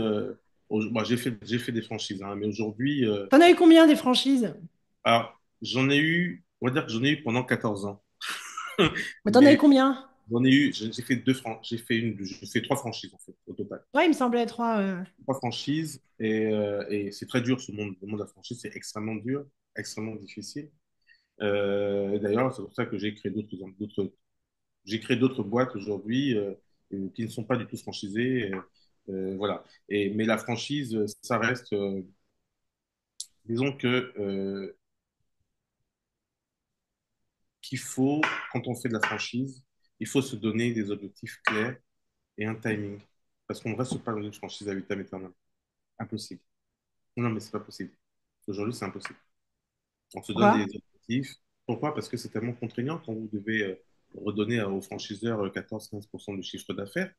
bon, j'ai fait des franchises, hein, mais aujourd'hui, T'en as eu combien des franchises? alors, j'en ai eu, on va dire que j'en ai eu pendant 14 ans. Mais t'en as eu Mais combien? j'en ai eu, j'ai fait j'ai fait 3 franchises, en fait, au total. Ouais, il me semblait trois. 3 franchises, et c'est très dur, le monde de la franchise, c'est extrêmement dur, extrêmement difficile. D'ailleurs, c'est pour ça que j'ai créé d'autres boîtes aujourd'hui qui ne sont pas du tout franchisées. Voilà. Mais la franchise, ça reste, disons que qu'il faut, quand on fait de la franchise, il faut se donner des objectifs clairs et un timing. Parce qu'on ne reste pas dans une franchise à vitam aeternam. Impossible. Non, mais c'est pas possible. Aujourd'hui, c'est impossible. On se donne des Pourquoi? objectifs. Pourquoi? Parce que c'est tellement contraignant quand vous devez redonner aux franchiseurs 14-15% de chiffre d'affaires.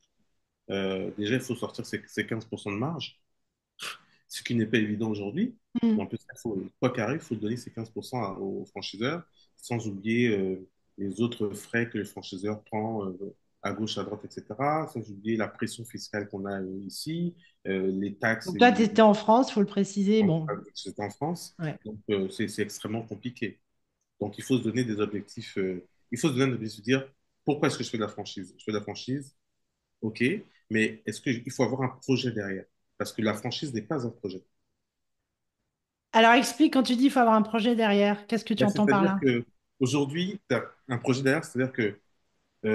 Déjà, il faut sortir ces 15% de marge, ce qui n'est pas évident aujourd'hui. Mais en Hmm. plus, quoi qu'arrive, il faut donner ces 15% aux franchiseurs, sans oublier les autres frais que le franchiseur prend à gauche, à droite, etc. Sans oublier la pression fiscale qu'on a ici, les taxes, Donc toi, tu étais en France, faut le préciser. Bon, c'est en France. ouais. Donc, c'est extrêmement compliqué. Donc, il faut se donner des objectifs. Il faut se donner des objectifs, de dire pourquoi est-ce que je fais de la franchise? Je fais de la franchise, ok, mais est-ce qu'il faut avoir un projet derrière? Parce que la franchise n'est pas un projet. Alors explique quand tu dis qu'il faut avoir un projet derrière. Qu'est-ce que tu Ben, entends par c'est-à-dire là? que aujourd'hui, tu as un projet derrière, c'est-à-dire que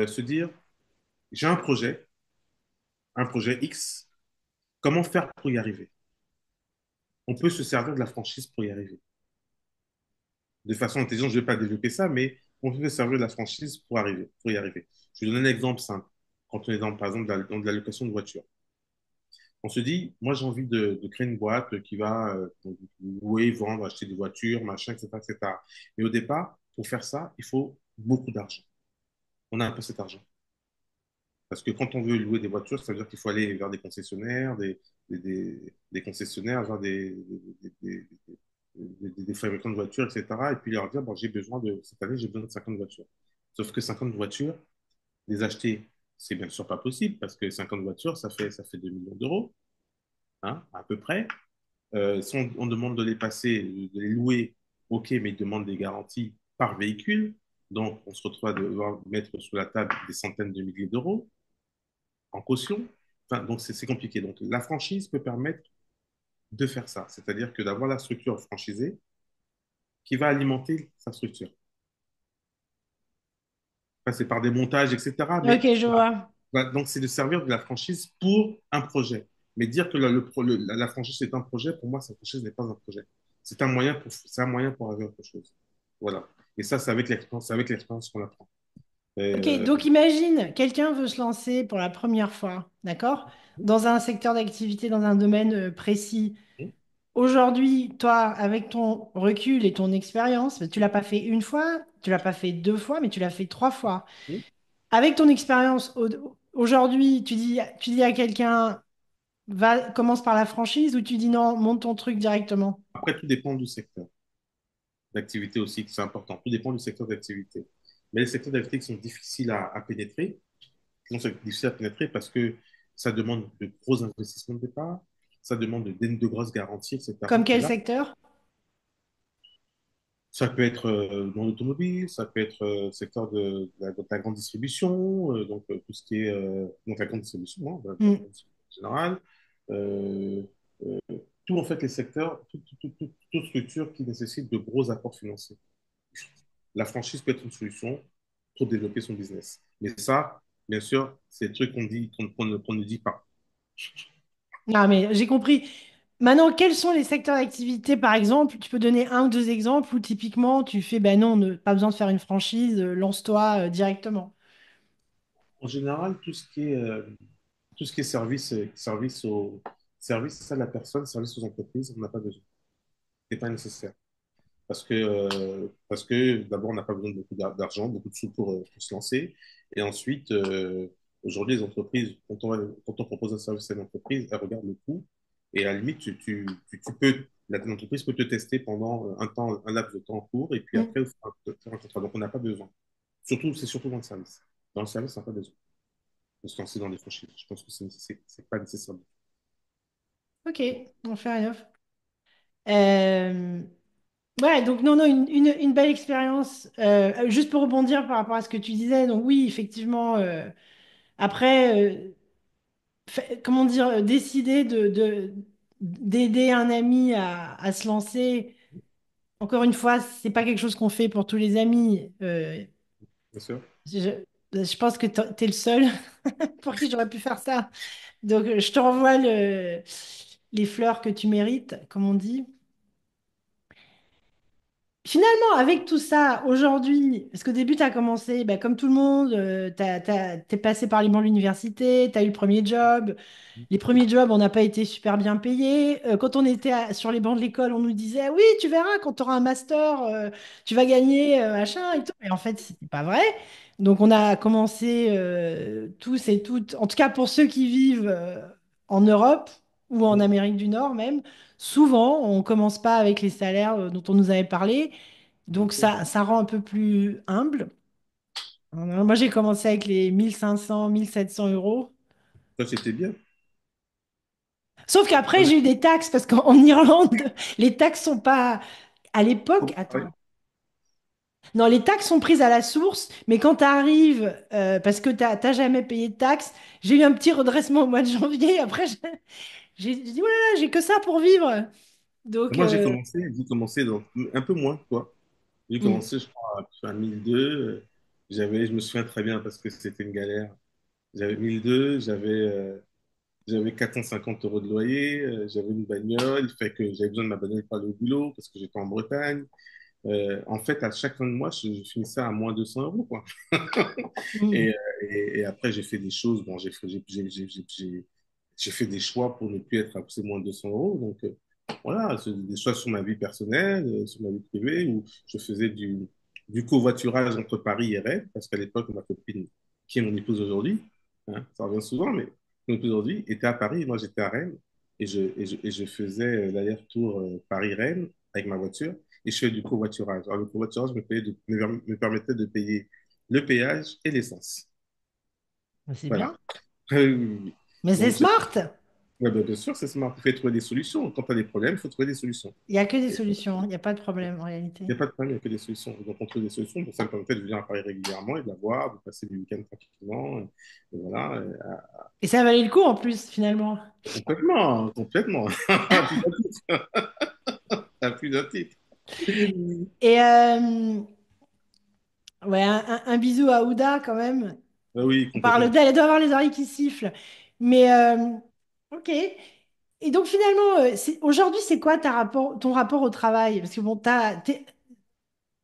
se dire, j'ai un projet X, comment faire pour y arriver? On peut se servir de la franchise pour y arriver. De façon intelligente, je ne vais pas développer ça, mais on peut se servir de la franchise pour y arriver. Je vais donner un exemple simple. Quand on est dans, par exemple, dans de la location de voiture. On se dit, moi j'ai envie de créer une boîte qui va louer, vendre, acheter des voitures, machin, etc., etc. Mais au départ, pour faire ça, il faut beaucoup d'argent. On a un peu cet argent. Parce que quand on veut louer des voitures, ça veut dire qu'il faut aller vers des concessionnaires, des concessionnaires, vers des fabricants de voitures, etc. Et puis leur dire, bon, cette année, j'ai besoin de 50 voitures. Sauf que 50 voitures, les acheter, c'est bien sûr pas possible parce que 50 voitures, ça fait 2 millions d'euros, hein, à peu près. Si on demande de les passer, de les louer, ok, mais ils demandent des garanties par véhicule. Donc, on se retrouve à devoir mettre sur la table des centaines de milliers d'euros en caution. Enfin, donc, c'est compliqué. Donc, la franchise peut permettre de faire ça. C'est-à-dire que d'avoir la structure franchisée qui va alimenter sa structure. Passer par des montages, etc. Ok, Mais je vois. donc, c'est de servir de la franchise pour un projet. Mais dire que la franchise est un projet, pour moi, cette franchise n'est pas un projet. C'est un moyen pour arriver à autre chose. Voilà. Et ça, c'est avec l'expérience qu'on apprend. Et, Ok, donc imagine, quelqu'un veut se lancer pour la première fois, d'accord? Dans un secteur d'activité, dans un domaine précis. Aujourd'hui, toi, avec ton recul et ton expérience, tu l'as pas fait une fois, tu l'as pas fait deux fois, mais tu l'as fait trois fois. Avec ton expérience, aujourd'hui, tu dis à quelqu'un, va, commence par la franchise ou tu dis non, monte ton truc directement. après, tout dépend du secteur d'activité aussi, c'est important. Tout dépend du secteur d'activité. Mais les secteurs d'activité qui sont difficiles à pénétrer, qui sont difficiles à pénétrer parce que ça demande de gros investissements de départ, ça demande de grosses garanties, Comme etc. Et quel là, secteur? ça peut être dans l'automobile, ça peut être secteur de la grande distribution, donc tout ce qui est donc la grande distribution, hein, la Hmm. grande distribution générale, euh, euh, tout en fait les secteurs, toute structure qui nécessite de gros apports financiers. La franchise peut être une solution pour développer son business. Mais ça, bien sûr, c'est des trucs qu'on ne dit pas. Non, mais j'ai compris. Maintenant, quels sont les secteurs d'activité, par exemple? Tu peux donner un ou deux exemples où typiquement tu fais, ben non, pas besoin de faire une franchise, lance-toi directement. En général, tout ce qui est service à la personne, service aux entreprises, on n'a pas besoin. C'est pas nécessaire. Parce que d'abord, on n'a pas besoin de beaucoup d'argent, beaucoup de sous pour se lancer. Et ensuite, aujourd'hui, les entreprises, quand on propose un service à une entreprise, elles regardent le coût. Et à la limite, l'entreprise peut te tester pendant un laps de temps court. Et puis Hmm. après, faire un contrat. Donc, on n'a pas besoin. C'est surtout dans le service. Dans le service, on n'a pas besoin de se lancer dans des franchises. Je pense que c'est pas nécessaire. Ok, on fait un off. Ouais, donc non, non, une belle expérience. Juste pour rebondir par rapport à ce que tu disais, donc oui, effectivement, après, comment dire, décider d'aider un ami à se lancer, encore une fois, c'est pas quelque chose qu'on fait pour tous les amis. Bien sûr. Je pense que tu es le seul pour qui j'aurais pu faire ça. Donc, je te renvoie les fleurs que tu mérites, comme on dit. Finalement, avec tout ça, aujourd'hui, parce qu'au début, tu as commencé, ben, comme tout le monde, t'es passé par les bancs de l'université, tu as eu le premier job. Les premiers jobs, on n'a pas été super bien payés. Quand on était sur les bancs de l'école, on nous disait, oui, tu verras, quand tu auras un master, tu vas gagner, machin et tout. Et en fait, c'était pas vrai. Donc, on a commencé tous et toutes, en tout cas pour ceux qui vivent en Europe ou en Amérique du Nord même, souvent, on commence pas avec les salaires dont on nous avait parlé. Donc, ça rend un peu plus humble. Moi, j'ai commencé avec les 1500, 1700 euros. Ça, c'était bien. Sauf qu'après, j'ai eu des taxes parce qu'en Irlande, les taxes sont pas. À l'époque, Ouais. attends. Non, les taxes sont prises à la source, mais quand tu arrives, parce que tu n'as jamais payé de taxes, j'ai eu un petit redressement au mois de janvier. Après, j'ai dit, oh là là, j'ai que ça pour vivre. Donc, Moi, j'ai commencé un peu moins que toi. J'ai mm, commencé, je crois, à 1002. Je me souviens très bien parce que c'était une galère. J'avais 1002, j'avais 450 euros de loyer, j'avais une bagnole, fait que j'avais besoin de ma bagnole pour aller au boulot parce que j'étais en Bretagne. En fait, à chaque fin de mois, je finissais à moins 200 euros, quoi. Et, mm. et après, j'ai fait des choses. Bon, j'ai fait des choix pour ne plus être à pousser moins de 200 euros. Donc, voilà, c'est des choix sur ma vie personnelle, sur ma vie privée, où je faisais du covoiturage entre Paris et Rennes, parce qu'à l'époque, ma copine, qui est mon épouse aujourd'hui, hein, ça revient souvent, mais mon épouse aujourd'hui était à Paris et moi j'étais à Rennes. Et je faisais l'aller-retour Paris-Rennes avec ma voiture et je fais du covoiturage. Alors, le covoiturage me permettait de payer le péage et l'essence. C'est Voilà. bien. Oui, oui, oui. Mais c'est Donc, smart. ouais, ben, bien sûr, c'est smart. Il faut trouver des solutions. Quand tu as des problèmes, il faut trouver des solutions. Il n'y a que des Il solutions. Il n'y a pas de problème en réalité. n'y a pas de problème, il n'y a que des solutions. Donc, on trouve des solutions. Donc, ça me permettait de venir à Paris régulièrement et de la voir, de passer du week-end tranquillement. Et voilà. Et ça valait le coup en plus, finalement. Complètement, complètement. À plus d'un titre. À plus d'un titre. Et ouais, un bisou à Ouda quand même. Ah oui, On parle complètement. d'elle, elle doit avoir les oreilles qui sifflent. Mais ok. Et donc finalement, aujourd'hui, c'est quoi ton rapport au travail? Parce que bon,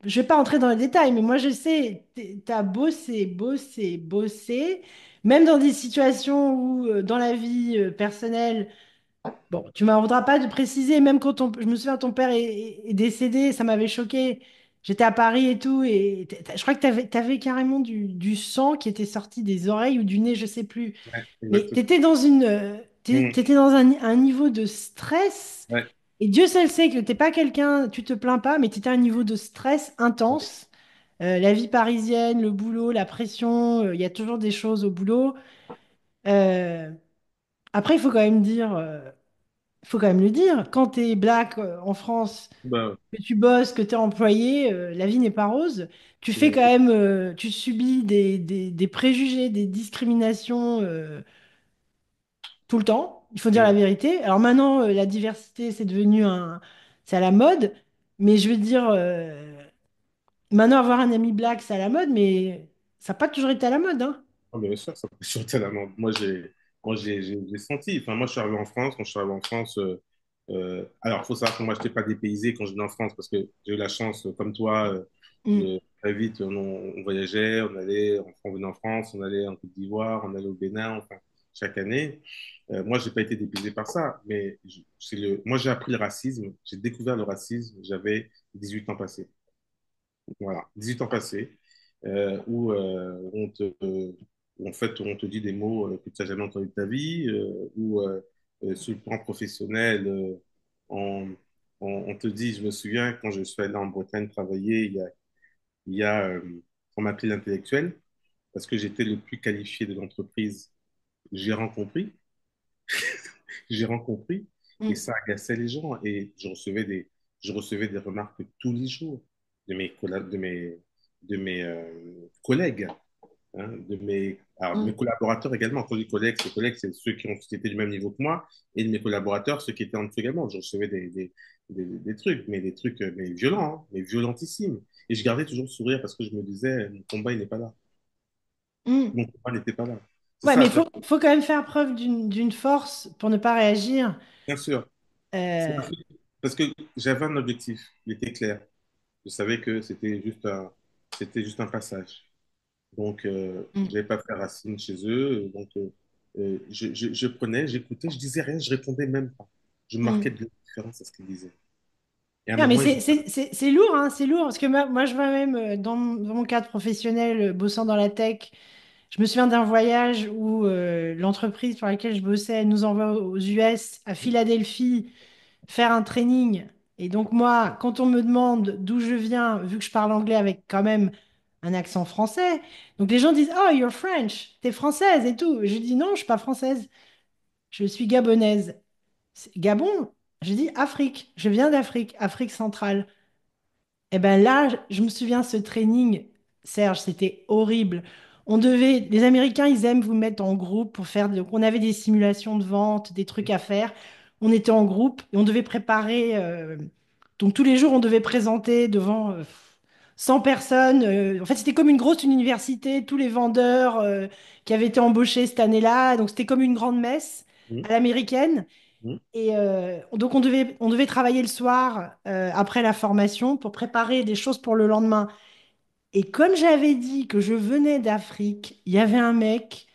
je vais pas entrer dans les détails, mais moi je sais, t'as bossé, bossé, bossé, même dans des situations où, dans la vie personnelle, bon, tu m'en voudras pas de préciser, même quand je me souviens, ton père est décédé, ça m'avait choqué. J'étais à Paris et tout, et je crois que t'avais carrément du sang qui était sorti des oreilles ou du nez, je sais plus. Ouais, Mais exactement. t'étais dans Mm. t'étais dans un niveau de stress, Ouais, et Dieu seul sait que t'es pas quelqu'un, tu te plains pas, mais t'étais à un niveau de stress ouais, intense. La vie parisienne, le boulot, la pression, il y a toujours des choses au boulot. Euh, Après, il faut quand même le dire, quand tu es black en France, bah, que tu bosses, que tu es employé, la vie n'est pas rose. Tu fais ouais, quand même, tu subis des préjugés, des discriminations tout le temps. Il faut dire la mm. vérité. Alors maintenant, la diversité, c'est à la mode. Mais je veux dire, maintenant, avoir un ami black, c'est à la mode, mais ça n'a pas toujours été à la mode, hein. Ah, bien sûr, ça peut sortir la main. J'ai senti. Enfin, moi, je suis arrivé en France. Quand je suis arrivé en France, alors, il faut savoir que moi, je n'étais pas dépaysé quand je venais en France parce que j'ai eu la chance, comme toi, Mm, de très vite, on voyageait, on venait en France, on allait en Côte d'Ivoire, on allait au Bénin, enfin, chaque année. Moi, j'ai pas été dépaysé par ça, mais moi, j'ai appris le racisme, j'ai découvert le racisme, j'avais 18 ans passés. Voilà, 18 ans passés, où, où en fait on te dit des mots que tu n'as jamais entendus de ta vie, où sur le plan professionnel, on, on te dit, je me souviens quand je suis allé en Bretagne travailler, il y a on m'appelait l'intellectuel, parce que j'étais le plus qualifié de l'entreprise. J'ai rencontré, j'ai rencontré, et mm, ça agaçait les gens, et je recevais des remarques tous les jours de mes collègues, hein, de mes mm, collaborateurs également. Quand je dis collègues, c'est ceux qui étaient du même niveau que moi, et de mes collaborateurs, ceux qui étaient en dessous également. Je recevais des trucs, mais des trucs mais violents, hein, mais violentissimes. Et je gardais toujours le sourire parce que je me disais, mon combat, il n'est pas là. mm. Mon combat n'était pas là. C'est Ouais, mais ça, faut quand même faire preuve d'une force pour ne pas réagir. bien sûr. Euh, Parce que j'avais un objectif, il était clair. Je savais que c'était juste un passage. Donc, je mm, n'avais pas fait racine chez eux. Donc, je prenais, j'écoutais, je disais rien, je répondais même pas. Je marquais mm. de l'indifférence à ce qu'ils disaient. Et à un Non, mais moment, ils ont... c'est lourd, hein, c'est lourd. Parce que moi, je vois même dans mon cadre professionnel, bossant dans la tech, je me souviens d'un voyage où l'entreprise pour laquelle je bossais nous envoie aux US, à Philadelphie, faire un training. Et donc, moi, quand on me demande d'où je viens, vu que je parle anglais avec quand même un accent français, donc les gens disent: Oh, you're French, t'es française et tout. Je dis: Non, je suis pas française, je suis gabonaise. Gabon, je dis Afrique, je viens d'Afrique, Afrique centrale. Et ben là, je me souviens ce training, Serge, c'était horrible. Les Américains, ils aiment vous mettre en groupe pour faire, on avait des simulations de vente, des trucs à faire. On était en groupe et on devait préparer, donc tous les jours, on devait présenter devant 100 personnes. En fait, c'était comme une grosse université, tous les vendeurs qui avaient été embauchés cette année-là. Donc c'était comme une grande messe Hum, à l'américaine. hum, Et donc, on devait travailler le soir après la formation pour préparer des choses pour le lendemain. Et comme j'avais dit que je venais d'Afrique, il y avait un mec,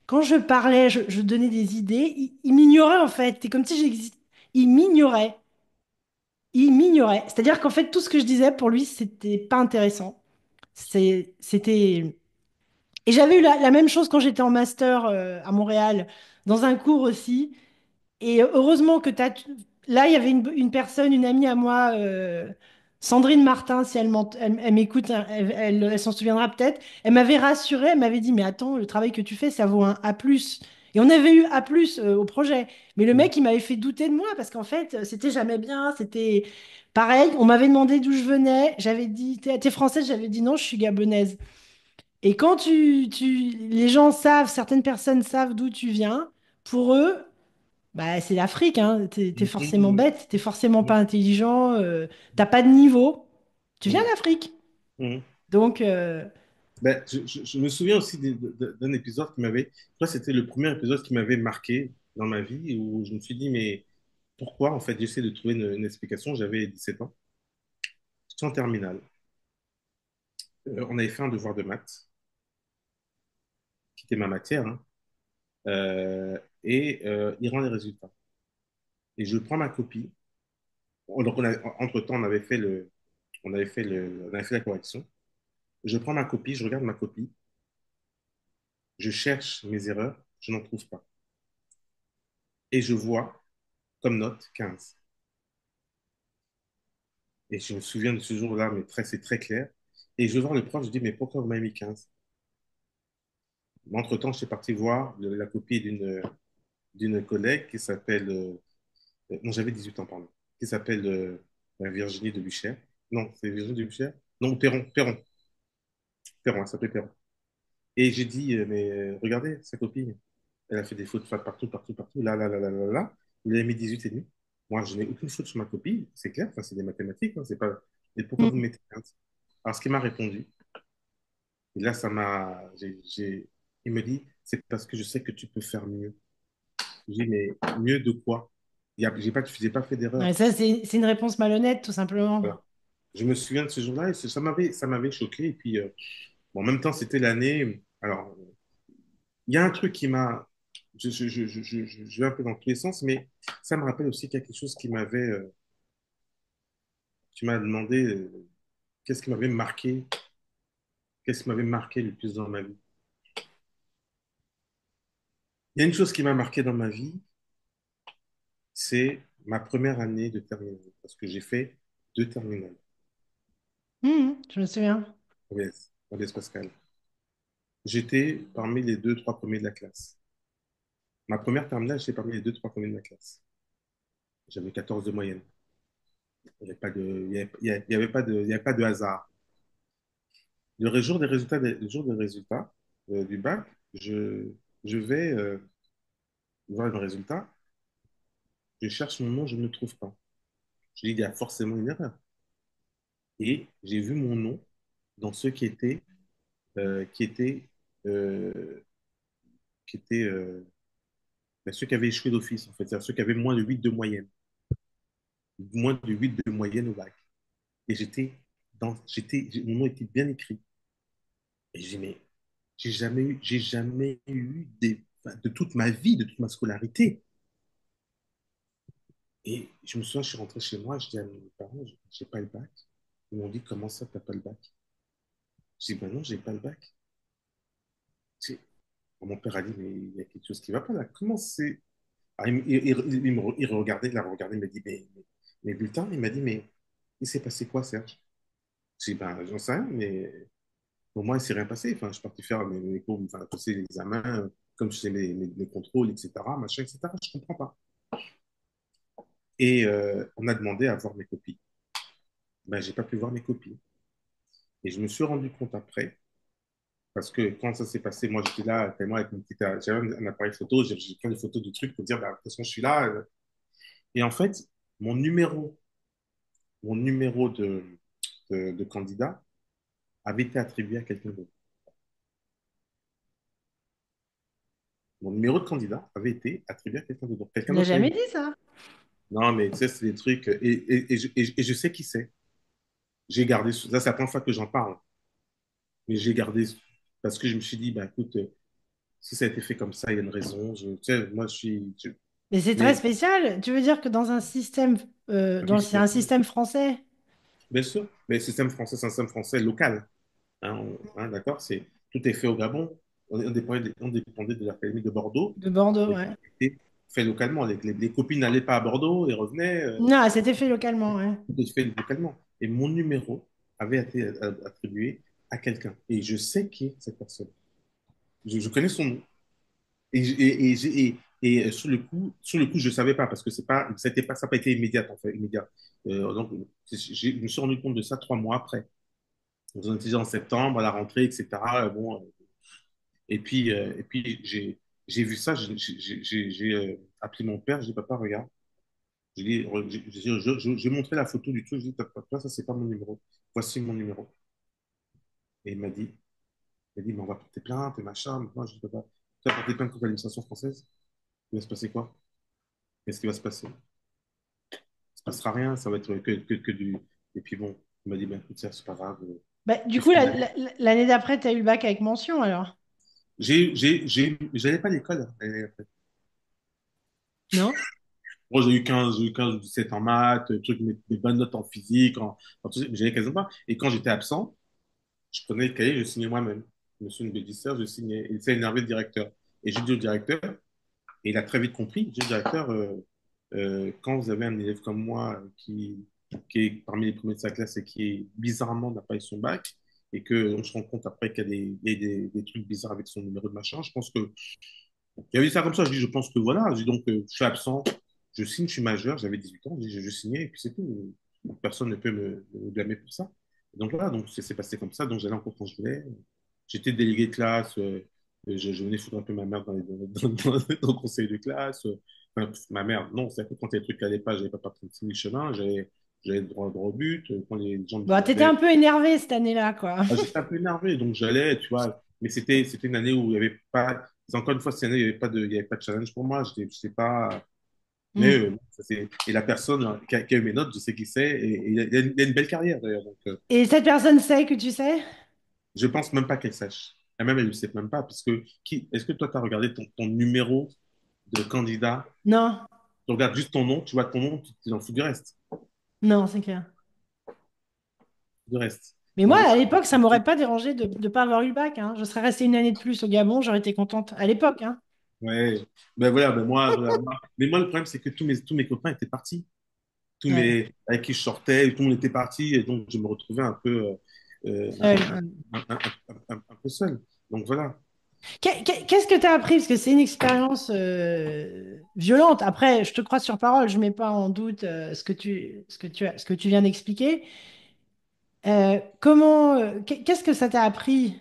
quand je parlais, je donnais des idées, il m'ignorait en fait. C'est comme si j'existais. Il m'ignorait. Il m'ignorait. C'est-à-dire qu'en fait, tout ce que je disais pour lui, c'était pas intéressant. C'était. Et j'avais eu la même chose quand j'étais en master à Montréal, dans un cours aussi. Et heureusement que tu as... Là, il y avait une personne, une amie à moi, Sandrine Martin, si elle m'écoute, hein, elle s'en souviendra peut-être. Elle m'avait rassurée, elle m'avait dit, mais attends, le travail que tu fais, ça vaut un A+. Et on avait eu A+, au projet. Mais le hum, mec, il m'avait fait douter de moi parce qu'en fait, c'était jamais bien. C'était pareil. On m'avait demandé d'où je venais. J'avais dit, t'es française? J'avais dit non, je suis gabonaise. Et quand les gens savent, certaines personnes savent d'où tu viens, pour eux, bah, c'est l'Afrique, hein. T'es forcément hum, bête, t'es forcément hum, pas intelligent, t'as pas de niveau. Tu viens hum, d'Afrique. hum. Donc, Ben, je me souviens aussi d'un épisode qui m'avait... Je crois que c'était le premier épisode qui m'avait marqué dans ma vie où je me suis dit, mais pourquoi? En fait, j'essaie de trouver une explication. J'avais 17 ans. J'étais en terminale. On avait fait un devoir de maths, qui était ma matière, hein, il rend les résultats. Et je prends ma copie. Donc, entre-temps, on avait fait la correction. Je prends ma copie, je regarde ma copie, je cherche mes erreurs, je n'en trouve pas. Et je vois comme note 15. Et je me souviens de ce jour-là, mais c'est très clair. Et je vais voir le prof, je dis, mais pourquoi vous m'avez mis 15? Entre-temps, je suis parti voir la copie d'une collègue qui s'appelle, non, j'avais 18 ans, pardon, qui s'appelle Virginie de Buchère. Non, c'est Virginie de Buchère? Non, Perron, elle s'appelait Perron. Et j'ai dit, mais regardez, sa copine, elle a fait des fautes partout, partout, partout, là, là, là, là, là, là. Il a mis 18 et demi. Moi, je n'ai aucune faute sur ma copie, c'est clair, enfin, c'est des mathématiques, hein, c'est pas. Et pourquoi vous Mm. mettez 15? Alors, ce qu'il m'a répondu, et là, il me dit, c'est parce que je sais que tu peux faire mieux. J'ai dit, mais mieux de quoi? J'ai pas fait d'erreur. Ouais, ça, c'est une réponse malhonnête, tout simplement. Voilà. Je me souviens de ce jour-là et ça m'avait choqué. Et puis, bon, en même temps, c'était l'année. Alors, il y a un truc qui m'a. Je vais un peu dans tous les sens, mais ça me rappelle aussi quelque chose qui m'a demandé qu'est-ce qui m'avait marqué, qu'est-ce qui m'avait marqué le plus dans ma vie. Il y a une chose qui m'a marqué dans ma vie, c'est ma première année de terminale, parce que j'ai fait deux terminales, Je me souviens. OBS Pascal. J'étais parmi les deux, trois premiers de la classe. Ma première terminale, j'étais parmi les deux, trois premiers de la classe. J'avais 14 de moyenne. Il n'y avait pas de, il y avait pas de, il y avait pas de hasard. Le jour des résultats du bac, je vais voir le résultat, je cherche mon nom, je ne le trouve pas. Je dis, il y a forcément une erreur. Et j'ai vu mon nom dans ceux euh, qui étaient, euh, qui étaient ben, ceux qui avaient échoué d'office, en fait, c'est-à-dire ceux qui avaient moins de 8 de moyenne, moins de 8 de moyenne au bac. Et mon nom était bien écrit. Et j'ai dit, mais j'ai jamais eu enfin, de toute ma vie, de toute ma scolarité. Et je me souviens, je suis rentré chez moi, je dis à mes parents, j'ai pas le bac. Ils m'ont dit, comment ça, t'as pas le bac? J'ai dit, ben non, j'ai pas le bac. J'ai- Mon père a dit, mais il y a quelque chose qui va pas là. Comment c'est? Alors, il regardait, il a regardé, il m'a dit, mais mes bulletins, il m'a dit, mais il s'est passé quoi, Serge? J'ai dit, ben, j'en sais rien, mais pour moi, il s'est rien passé. Enfin, je suis parti faire mes cours, enfin, passer les examens, comme je faisais mes contrôles, etc., machin, etc. Je comprends pas. Et on a demandé à voir mes copies. Ben, j'ai pas pu voir mes copies. Et je me suis rendu compte après, parce que quand ça s'est passé, moi, j'étais là, tellement avec mon petit, j'avais un appareil photo, j'ai pris des photos du truc pour dire, ben, de toute façon, je suis là. Et en fait, mon numéro, mon numéro de candidat avait été attribué à quelqu'un d'autre. Mon numéro de candidat avait été attribué à quelqu'un d'autre. Donc, Tu quelqu'un l'as d'autre l'avait jamais mis. dit, ça? Non, mais tu sais, c'est des trucs. Et je sais qui c'est. J'ai gardé. Ça, c'est la première fois que j'en parle. Mais j'ai gardé. Parce que je me suis dit, bah, écoute, si ça a été fait comme ça, il y a une raison. Tu sais, moi, Mais c'est très mais, spécial. Tu veux dire que dans un système, ah oui, c'est un système français? bien sûr. Mais le système français, c'est un système français local. Hein, d'accord? Tout est fait au Gabon. On dépendait de l'Académie de Bordeaux. De Bordeaux, Et ouais. c'était fait localement. Les copines n'allaient pas à Bordeaux et revenaient. Non, c'était fait localement, ouais. Tout est fait localement. Et mon numéro avait été attribué à quelqu'un. Et je sais qui est cette personne. Je connais son nom. Sur le coup, je ne savais pas parce que ça n'a pas été immédiat en fait, immédiat. Donc, je me suis rendu compte de ça 3 mois après. Donc, on était déjà en septembre, à la rentrée, etc. Bon, et puis j'ai vu ça, j'ai appelé mon père, j'ai dit, papa, regarde. J'ai montré la photo du truc, je dit, papa, ça, c'est pas mon numéro. Voici mon numéro. Et il m'a dit, mais on va porter plainte et machin. Moi, je dis, papa, tu vas porter plainte contre l'administration française? Il va se passer quoi? Qu'est-ce qui va se passer? Il ne se passera rien, ça va être que du. Et puis bon, il m'a dit, ben écoute, ça, c'est pas grave. Bah, du coup, l'année d'après, tu as eu le bac avec mention alors? J'allais pas à l'école. Non? Moi, j'ai eu 15 ou 17 en maths, truc, des bonnes notes en physique, tout ça, mais j'allais quasiment pas. Et quand j'étais absent, je prenais le cahier, je signais moi-même. Monsieur une bêtisseur, je signais. Et ça a énervé le directeur. Et j'ai dit au directeur, et il a très vite compris, j'ai dit au directeur, quand vous avez un élève comme moi qui est parmi les premiers de sa classe et qui bizarrement n'a pas eu son bac, et qu'on se rend compte après qu'il y a des trucs bizarres avec son numéro de machin, je pense que il avait dit ça comme ça. Je dis, je pense que voilà. Je dis donc, je suis absent, je signe, je suis majeur, j'avais 18 ans, je dis, je signais et puis c'est tout. Personne ne peut me blâmer pour ça. Et donc voilà, donc c'est passé comme ça. Donc j'allais en cours quand je voulais. J'étais délégué de classe. Je venais foutre un peu ma mère dans le conseil de classe. Enfin, ma mère, non, c'est un peu quand il y a des trucs qui n'allaient pas, j'avais pas parti le chemin. J'allais droit au but. Quand les gens me Bon, t'étais demandaient, un peu énervé cette année-là, quoi. ah, j'étais un peu énervé, donc j'allais, tu vois. Mais c'était une année où il y avait pas. Encore une fois, cette année, il y avait pas de challenge pour moi. Je sais pas. Mais Hmm. et la personne qui a eu mes notes, je sais qui c'est. Et il a une belle carrière d'ailleurs. Donc, Et cette personne sait que tu sais? je pense même pas qu'elle sache. Elle-même, elle ne sait même pas. Parce que est-ce que toi, tu as regardé ton numéro de candidat? Non, Tu regardes juste ton nom, tu vois ton nom, tu t'en fous du reste. non, c'est clair. Du reste. Mais moi, Donc, à l'époque, ça m'aurait pas dérangé de ne pas avoir eu le bac, hein. Je serais restée une année de plus au Gabon, j'aurais été contente. À l'époque, hein. ouais. Ben voilà, ben moi, voilà, mais moi, le problème, c'est que tous mes copains étaient partis. Ouais. Avec qui je sortais, tout le monde était parti, et donc je me retrouvais un peu, Seul, ouais. un peu seul. Donc voilà. Qu'est-ce que tu as appris? Parce que c'est une expérience violente. Après, je te crois sur parole, je ne mets pas en doute ce que tu viens d'expliquer. Qu'est-ce que ça t'a appris?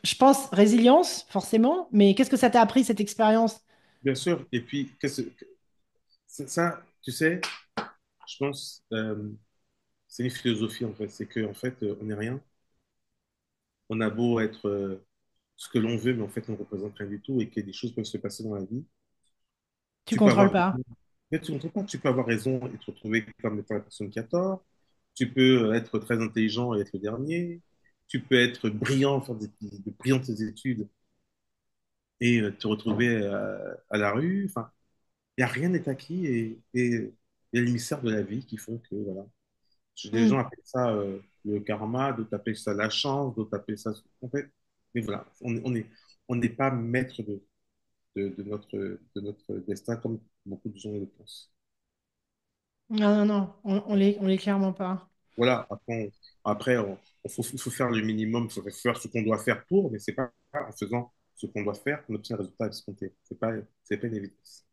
Je pense résilience, forcément, mais qu'est-ce que ça t'a appris, cette expérience? Bien sûr. Et puis, ça, tu sais, je pense, c'est une philosophie en fait. C'est qu'en fait, on n'est rien. On a beau être ce que l'on veut, mais en fait, on ne représente rien du tout et que des choses peuvent se passer dans la vie. Tu Tu peux contrôles avoir pas. mais tu ne comprends pas, tu peux avoir raison et te retrouver comme étant la personne qui a tort. Tu peux être très intelligent et être le dernier. Tu peux être brillant, faire de brillantes études et te retrouver à la rue. Enfin, rien n'est acquis et il y a les mystères de la vie qui font que, voilà. Les gens Hmm. appellent ça le karma, d'autres appellent ça la chance, d'autres appellent ça. En fait, mais voilà, on n'est pas maître de notre destin comme beaucoup de gens le pensent. Non, non, non, on l'est clairement pas. Voilà, il faut faire le minimum, il faut faire ce qu'on doit faire pour, mais c'est pas en faisant ce qu'on doit faire qu'on obtient un résultat escompté. C'est pas une évidence.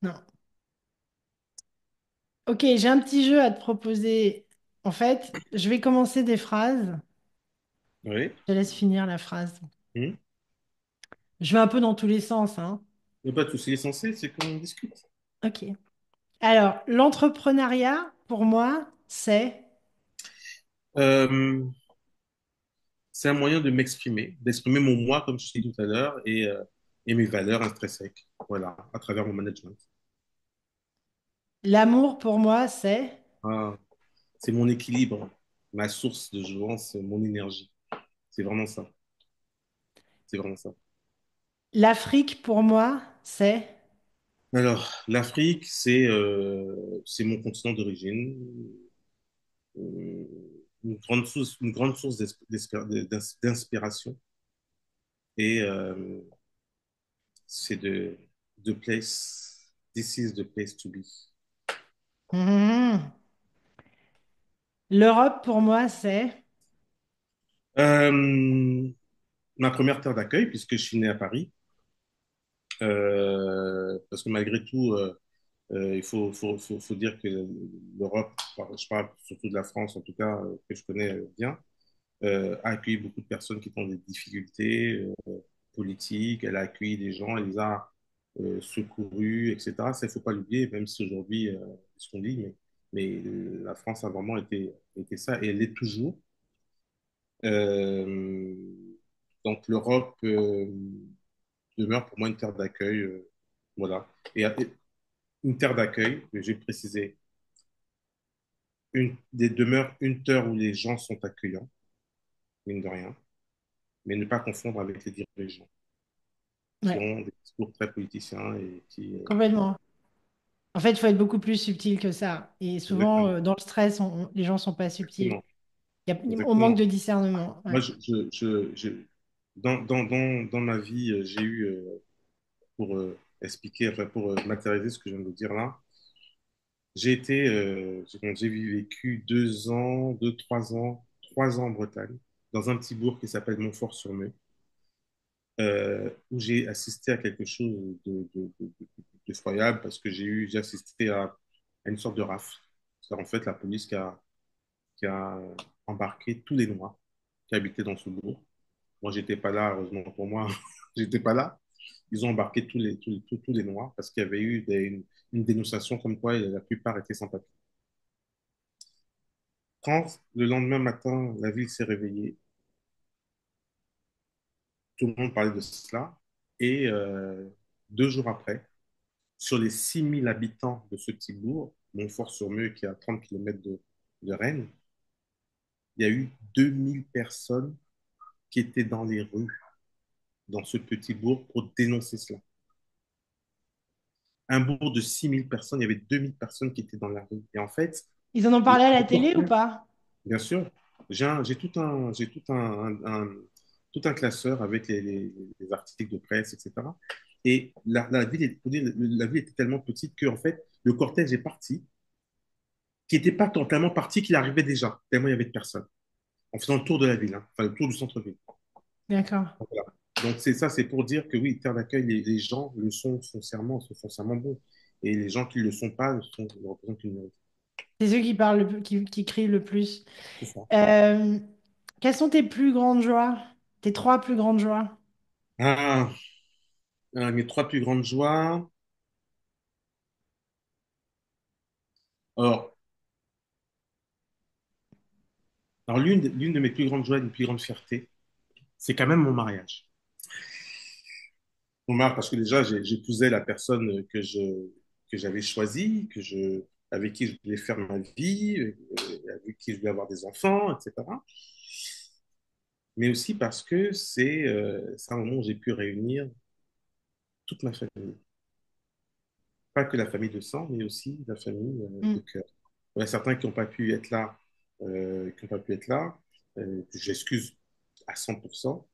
Non. Ok, j'ai un petit jeu à te proposer. En fait, je vais commencer des phrases. Oui. Je te laisse finir la phrase. Hmm. Je vais un peu dans tous les sens, hein. Il n'y a pas de souci. L'essentiel, c'est qu'on discute. Ok. Alors, l'entrepreneuriat, pour moi, c'est... Euh, c'est un moyen de m'exprimer, d'exprimer mon moi, comme je disais tout à l'heure, et mes valeurs intrinsèques, voilà, à travers mon management. L'amour, pour moi, c'est... Ah, c'est mon équilibre, ma source de jouvence, mon énergie. C'est vraiment ça. C'est vraiment ça. L'Afrique, pour moi, c'est... Alors, l'Afrique, c'est mon continent d'origine, euh, une grande source d'inspiration, et c'est the place, this is the place to be. Mhm. L'Europe, pour moi, c'est... Euh, Ma première terre d'accueil, puisque je suis né à Paris, parce que malgré tout, il faut dire que l'Europe, je parle surtout de la France en tout cas, que je connais bien, a accueilli beaucoup de personnes qui ont des difficultés politiques, elle a accueilli des gens, elle les a secourus, etc. Ça, il ne faut pas l'oublier, même si aujourd'hui, c'est ce qu'on dit, mais la France a vraiment été ça, et elle l'est toujours. Euh, donc l'Europe demeure pour moi une terre d'accueil, voilà. Et une terre d'accueil, je vais préciser, des demeures, une terre où les gens sont accueillants, mine de rien, mais ne pas confondre avec les dirigeants qui Ouais, ont des discours très politiciens et qui... complètement. En fait, il faut être beaucoup plus subtil que ça. Et souvent, exactement, dans le stress, les gens sont pas subtils. exactement, On manque exactement. de discernement. Moi, Ouais. dans ma vie, j'ai eu, pour expliquer, enfin, pour matérialiser ce que je viens de dire là, j'ai vécu 2 ans, 2, 3 ans, 3 ans en Bretagne, dans un petit bourg qui s'appelle Montfort-sur-Meu, où j'ai assisté à quelque chose d'effroyable parce que j'ai assisté à une sorte de rafle. C'est en fait la police qui a embarqué tous les Noirs qui habitaient dans ce bourg. Moi, j'étais pas là, heureusement pour moi, j'étais pas là. Ils ont embarqué tous les Noirs parce qu'il y avait eu une dénonciation comme quoi la plupart étaient sans papier. Quand le lendemain matin, la ville s'est réveillée, tout le monde parlait de cela. Et 2 jours après, sur les 6 000 habitants de ce petit bourg, Montfort-sur-Meu, qui est à 30 km de Rennes, il y a eu 2 000 personnes qui étaient dans les rues, dans ce petit bourg, pour dénoncer cela. Un bourg de 6 000 personnes, il y avait 2 000 personnes qui étaient dans la rue. Et en fait, Ils en ont le parlé à la télé ou cortège, pas? bien sûr, tout un classeur avec les articles de presse, etc. Et la ville, la ville était tellement petite que, en fait, le cortège est parti, qui n'était pas totalement parti, qu'il arrivait déjà, tellement il y avait de personnes, en faisant le tour de la ville, hein, enfin le tour du centre-ville. D'accord. Donc, voilà. Donc c'est ça, c'est pour dire que oui, terre d'accueil, les gens le sont foncièrement bons. Et les gens qui ne le sont pas ne représentent qu'une minorité. C'est ceux qui parlent, qui crient le plus. C'est ça. Euh, Quelles sont tes plus grandes joies? Tes trois plus grandes joies? Ah, mes trois plus grandes joies. Alors, alors l'une de mes plus grandes joies, une plus grande fierté, c'est quand même mon mariage. Mon mariage, parce que déjà, j'épousais la personne que j'avais choisie, avec qui je voulais faire ma vie, avec qui je voulais avoir des enfants, etc. Mais aussi parce que c'est un moment où j'ai pu réunir toute ma famille. Pas que la famille de sang, mais aussi la famille de Hmm. cœur. Il y a certains qui n'ont pas pu être là, qui n'ont pas pu être là, que j'excuse à 100%,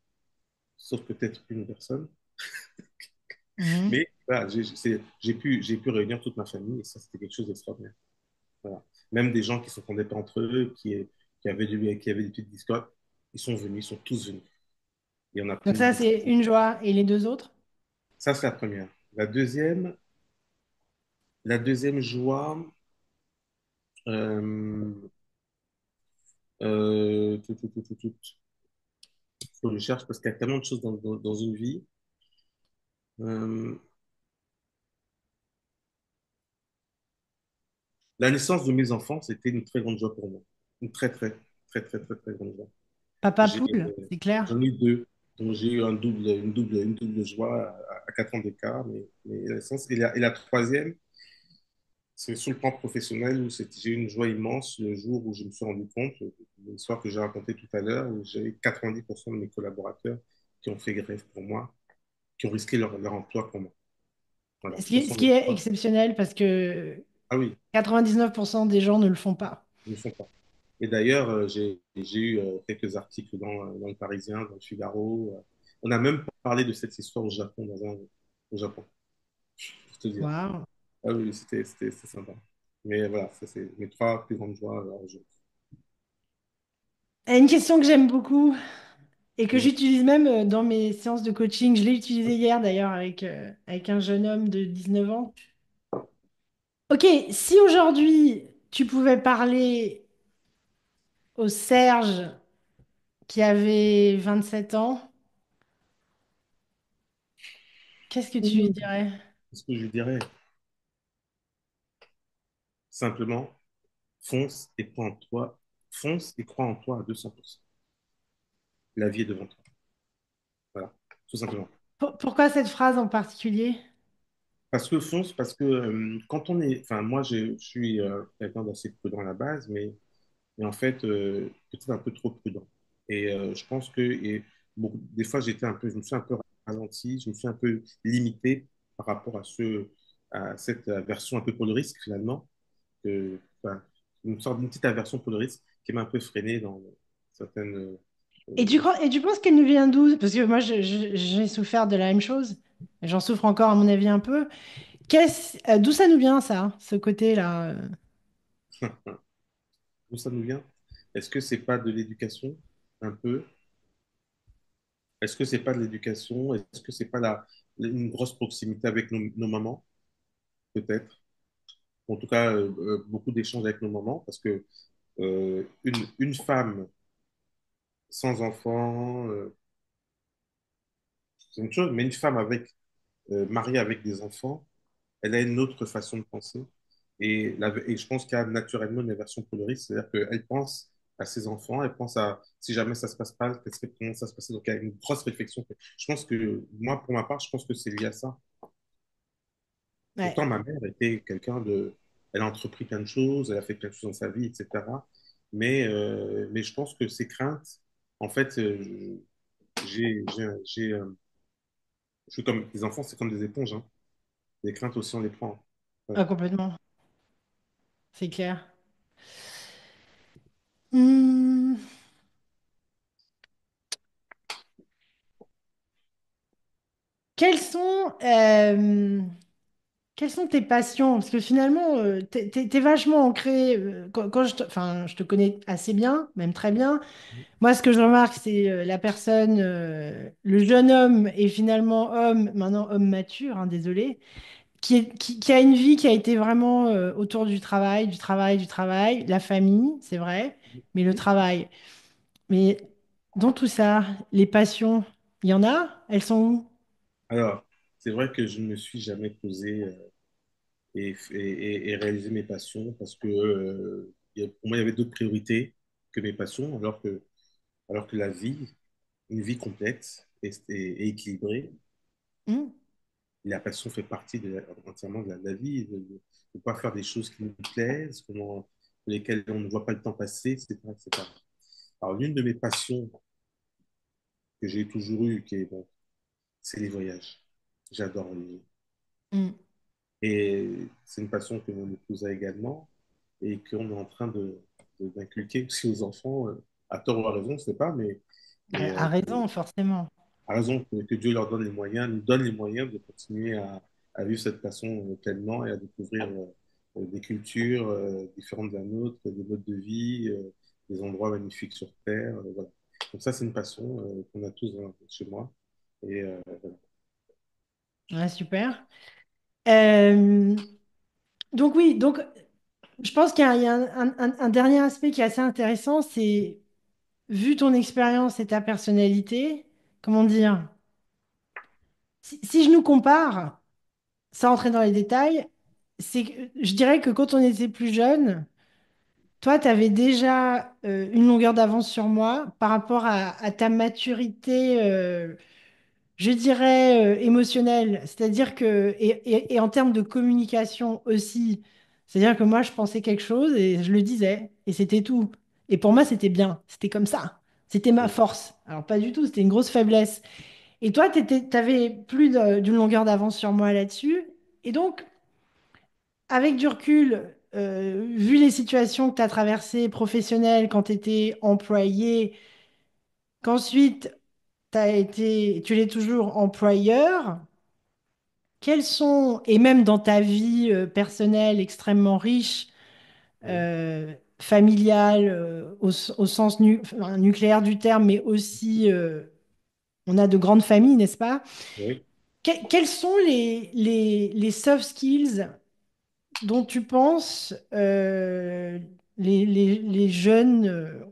sauf peut-être une personne. Mhm. Mais voilà, j'ai pu réunir toute ma famille et ça, c'était quelque chose d'extraordinaire. Voilà. Même des gens qui ne s'entendaient pas entre eux, qui avaient des petites discordes, ils sont venus, ils sont tous venus. Et on a pris Donc une ça, bouche. c'est une joie. Et les deux autres? Ça, c'est la première. La deuxième joie, euh, faut que je cherche parce qu'il y a tellement de choses dans une vie. Euh, la naissance de mes enfants, c'était une très grande joie pour moi. Une très, très, très, très, très, très grande joie. Papa J'ai, poule, c'est clair. j'en ai eu deux. Donc j'ai eu une double joie à 4 ans d'écart. Mais la naissance, et la troisième, c'est sur le plan professionnel où j'ai eu une joie immense le jour où je me suis rendu compte, l'histoire que j'ai racontée tout à l'heure, où j'avais 90% de mes collaborateurs qui ont fait grève pour moi, qui ont risqué leur emploi pour moi. Voilà, Ce 100% qui de est fois. exceptionnel parce que Ah oui, 99% des gens ne le font pas. ils ne le font pas. Et d'ailleurs, j'ai eu quelques articles dans le Parisien, dans le Figaro. On a même parlé de cette histoire au Japon, au Japon, pour te dire. Waouh. Ah oui, c'était sympa. Mais voilà, ça c'est mes trois plus grandes joies. Et une question que j'aime beaucoup et que Mm. j'utilise même dans mes séances de coaching. Je l'ai utilisée hier d'ailleurs avec un jeune homme de 19 ans. Ok, si aujourd'hui tu pouvais parler au Serge qui avait 27 ans, qu'est-ce que tu lui dirais? Ce que je dirais, simplement, fonce et crois en toi. Fonce et crois en toi à 200%. La vie est devant toi. Voilà, tout simplement. Pourquoi cette phrase en particulier? Parce que fonce, parce que quand on est, enfin moi je suis quelqu'un d'assez prudent à la base, mais en fait peut-être un peu trop prudent. Et je pense que bon, des fois je me suis un peu ralenti, je me suis un peu limité par rapport à cette aversion un peu pour le risque finalement, enfin, une sorte d'une petite aversion pour le risque qui m'a un peu freiné dans certaines. euh, Et tu penses qu'elle nous vient d'où? Parce que moi, j'ai souffert de la même chose. J'en souffre encore, à mon avis, un peu. D'où ça nous vient, ça, ce côté-là? D'où ça nous vient? Est-ce que c'est pas de l'éducation un peu? Est-ce que c'est pas de l'éducation? Est-ce que c'est pas une grosse proximité avec nos mamans, peut-être? En tout cas, beaucoup d'échanges avec nos mamans, parce que une femme sans enfant, c'est une chose, mais une femme mariée avec des enfants, elle a une autre façon de penser. Et je pense qu'il y a naturellement une aversion pour le risque, c'est-à-dire qu'elle pense à ses enfants, elle pense à si jamais ça se passe pas, comment ça se passer. Donc il y a une grosse réflexion. Je pense que, moi, pour ma part, je pense que c'est lié à ça. Ouais, Pourtant, ma mère était quelqu'un de. Elle a entrepris plein de choses, elle a fait plein de choses dans sa vie, etc. Mais je pense que ces craintes, en fait, je suis comme les enfants, c'est comme des éponges, hein. Les craintes aussi, on les prend. Ouais. ah, complètement. C'est clair. Hmm, quelles sont, euh, quelles sont tes passions? Parce que finalement, t'es vachement ancré. Quand enfin, je te connais assez bien, même très bien. Moi, ce que je remarque, c'est la personne, le jeune homme et finalement homme, maintenant homme mature, hein, désolé, qui a une vie qui a été vraiment autour du travail, du travail, du travail, la famille, c'est vrai, mais le travail. Mais dans tout ça, les passions, il y en a? Elles sont où? Alors, c'est vrai que je ne me suis jamais posé et réalisé mes passions parce que pour moi, il y avait d'autres priorités que mes passions, alors que la vie, une vie complète et équilibrée, Hmm. la passion fait partie entièrement de la vie, de ne pas faire des choses qui nous plaisent, pour lesquelles on ne voit pas le temps passer, etc., etc. Alors, l'une de mes passions que j'ai toujours eues, bon, c'est les voyages. J'adore voyager. Hmm. Et c'est une passion que mon épouse a également et qu'on est en train d'inculquer aussi aux enfants, à tort ou à raison, je ne sais pas, mais A raison, forcément. à raison que Dieu leur donne les moyens, nous donne les moyens de continuer à vivre cette passion pleinement et à découvrir des cultures différentes de la nôtre, des modes de vie, des endroits magnifiques sur Terre. Voilà. Donc ça, c'est une passion qu'on a tous chez moi. Et Ouais, super. Euh, donc oui, donc je pense qu'il y a un dernier aspect qui est assez intéressant, c'est vu ton expérience et ta personnalité, comment dire, si je nous compare, sans rentrer dans les détails, je dirais que quand on était plus jeune, toi, tu avais déjà une longueur d'avance sur moi par rapport à ta maturité, je dirais, émotionnelle. C'est-à-dire que, et en termes de communication aussi, c'est-à-dire que moi, je pensais quelque chose et je le disais, et c'était tout. Et pour moi, c'était bien, c'était comme ça. C'était ma force. Alors, pas du tout, c'était une grosse faiblesse. Et toi, tu avais plus d'une longueur d'avance sur moi là-dessus. Et donc, avec du recul, vu les situations que tu as traversées professionnelles quand tu étais employé, qu'ensuite tu l'es toujours employeur, quels sont, et même dans ta vie personnelle extrêmement riche, familiale, au sens enfin, nucléaire du terme, mais aussi, on a de grandes familles, n'est-ce pas? oui. Quels sont les soft skills dont tu penses les jeunes,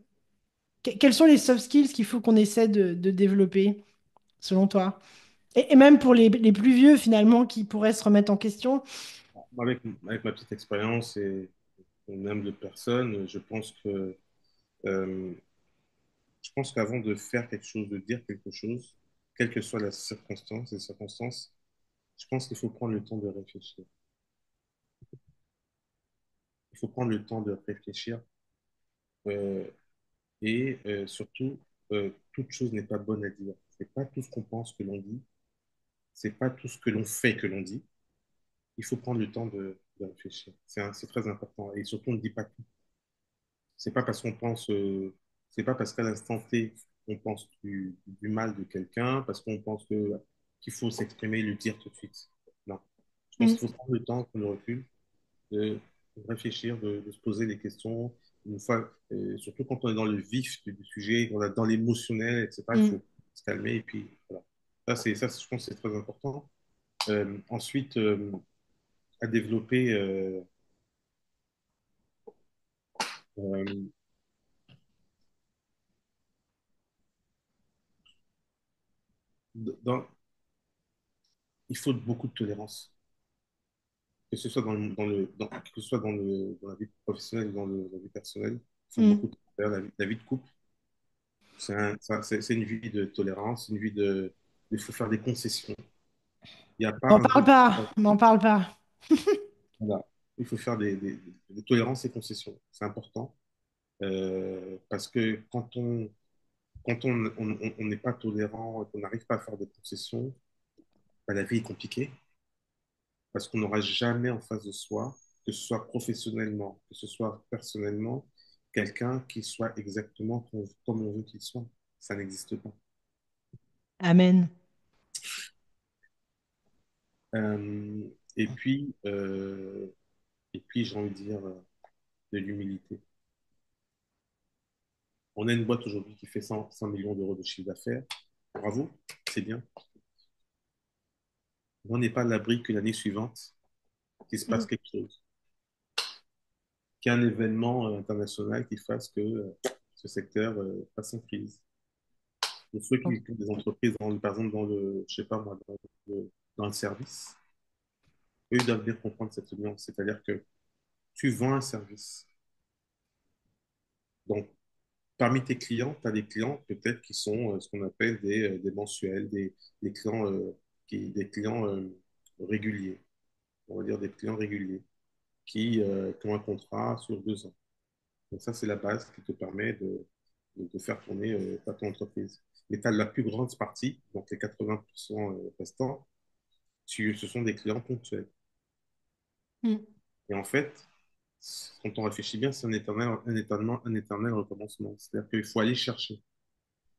quels sont les soft skills qu'il faut qu'on essaie de développer, selon toi? Et même pour les plus vieux, finalement, qui pourraient se remettre en question. Moi, avec ma petite expérience et mon humble personne, euh, je pense qu'avant de faire quelque chose, de dire quelque chose, quelle que soit la circonstance, les circonstances, Je pense qu'il faut prendre le temps de réfléchir. Il faut prendre le temps de réfléchir euh, et surtout, toute chose n'est pas bonne à dire. C'est pas tout ce qu'on pense que l'on dit, c'est pas tout ce que l'on fait que l'on dit. Il faut prendre le temps de réfléchir. C'est très important. Et surtout, on ne dit pas tout. C'est pas parce qu'on pense, c'est pas parce qu'à l'instant T, on pense du mal de quelqu'un, parce qu'on pense qu'il faut s'exprimer et le dire tout de suite. Non. Je pense Mm, qu'il faut prendre le temps, prendre le recul, de réfléchir, de se poser des questions. Une fois, surtout quand on est dans le vif du sujet, on est dans l'émotionnel, etc., il mm. faut se calmer et puis voilà. Je pense que c'est très important. Ensuite, à développer euh, dans, il faut beaucoup de tolérance, que ce soit que ce soit dans la vie professionnelle ou la vie personnelle. Il faut Mm. beaucoup de tolérance. La vie de couple, c'est une vie de tolérance, une vie il faut faire des concessions. Il n'y a pas M'en un parle jour. pas, m'en parle pas. Voilà. Il faut faire des tolérances et concessions. C'est important parce que quand on n'est pas tolérant, qu'on n'arrive pas à faire des concessions, bah, la vie est compliquée parce qu'on n'aura jamais en face de soi, que ce soit professionnellement, que ce soit personnellement, quelqu'un qui soit exactement comme on veut qu'il soit. Ça n'existe pas. Amen. Euh, et puis, euh, et puis j'ai envie de dire de l'humilité. On a une boîte aujourd'hui qui fait 100 millions d'euros de chiffre d'affaires. Bravo, c'est bien. On n'est pas à l'abri que l'année suivante, qu'il se passe Mm. quelque chose, qu'il y ait un événement international qui fasse que ce secteur passe en crise. Pour ceux qui ont des entreprises, par exemple, je sais pas moi, dans le service, eux ils doivent bien comprendre cette nuance. C'est-à-dire que tu vends un service. Donc, parmi tes clients, tu as des clients peut-être qui sont ce qu'on appelle des mensuels, des clients, des clients réguliers. On va dire des clients réguliers qui ont un contrat sur 2 ans. Donc ça, c'est la base qui te permet de faire tourner ton entreprise. Mais tu as la plus grande partie, donc les 80% restants, ce sont des clients ponctuels. Mm. Et en fait, quand on réfléchit bien, c'est un éternel recommencement. C'est-à-dire qu'il faut aller chercher.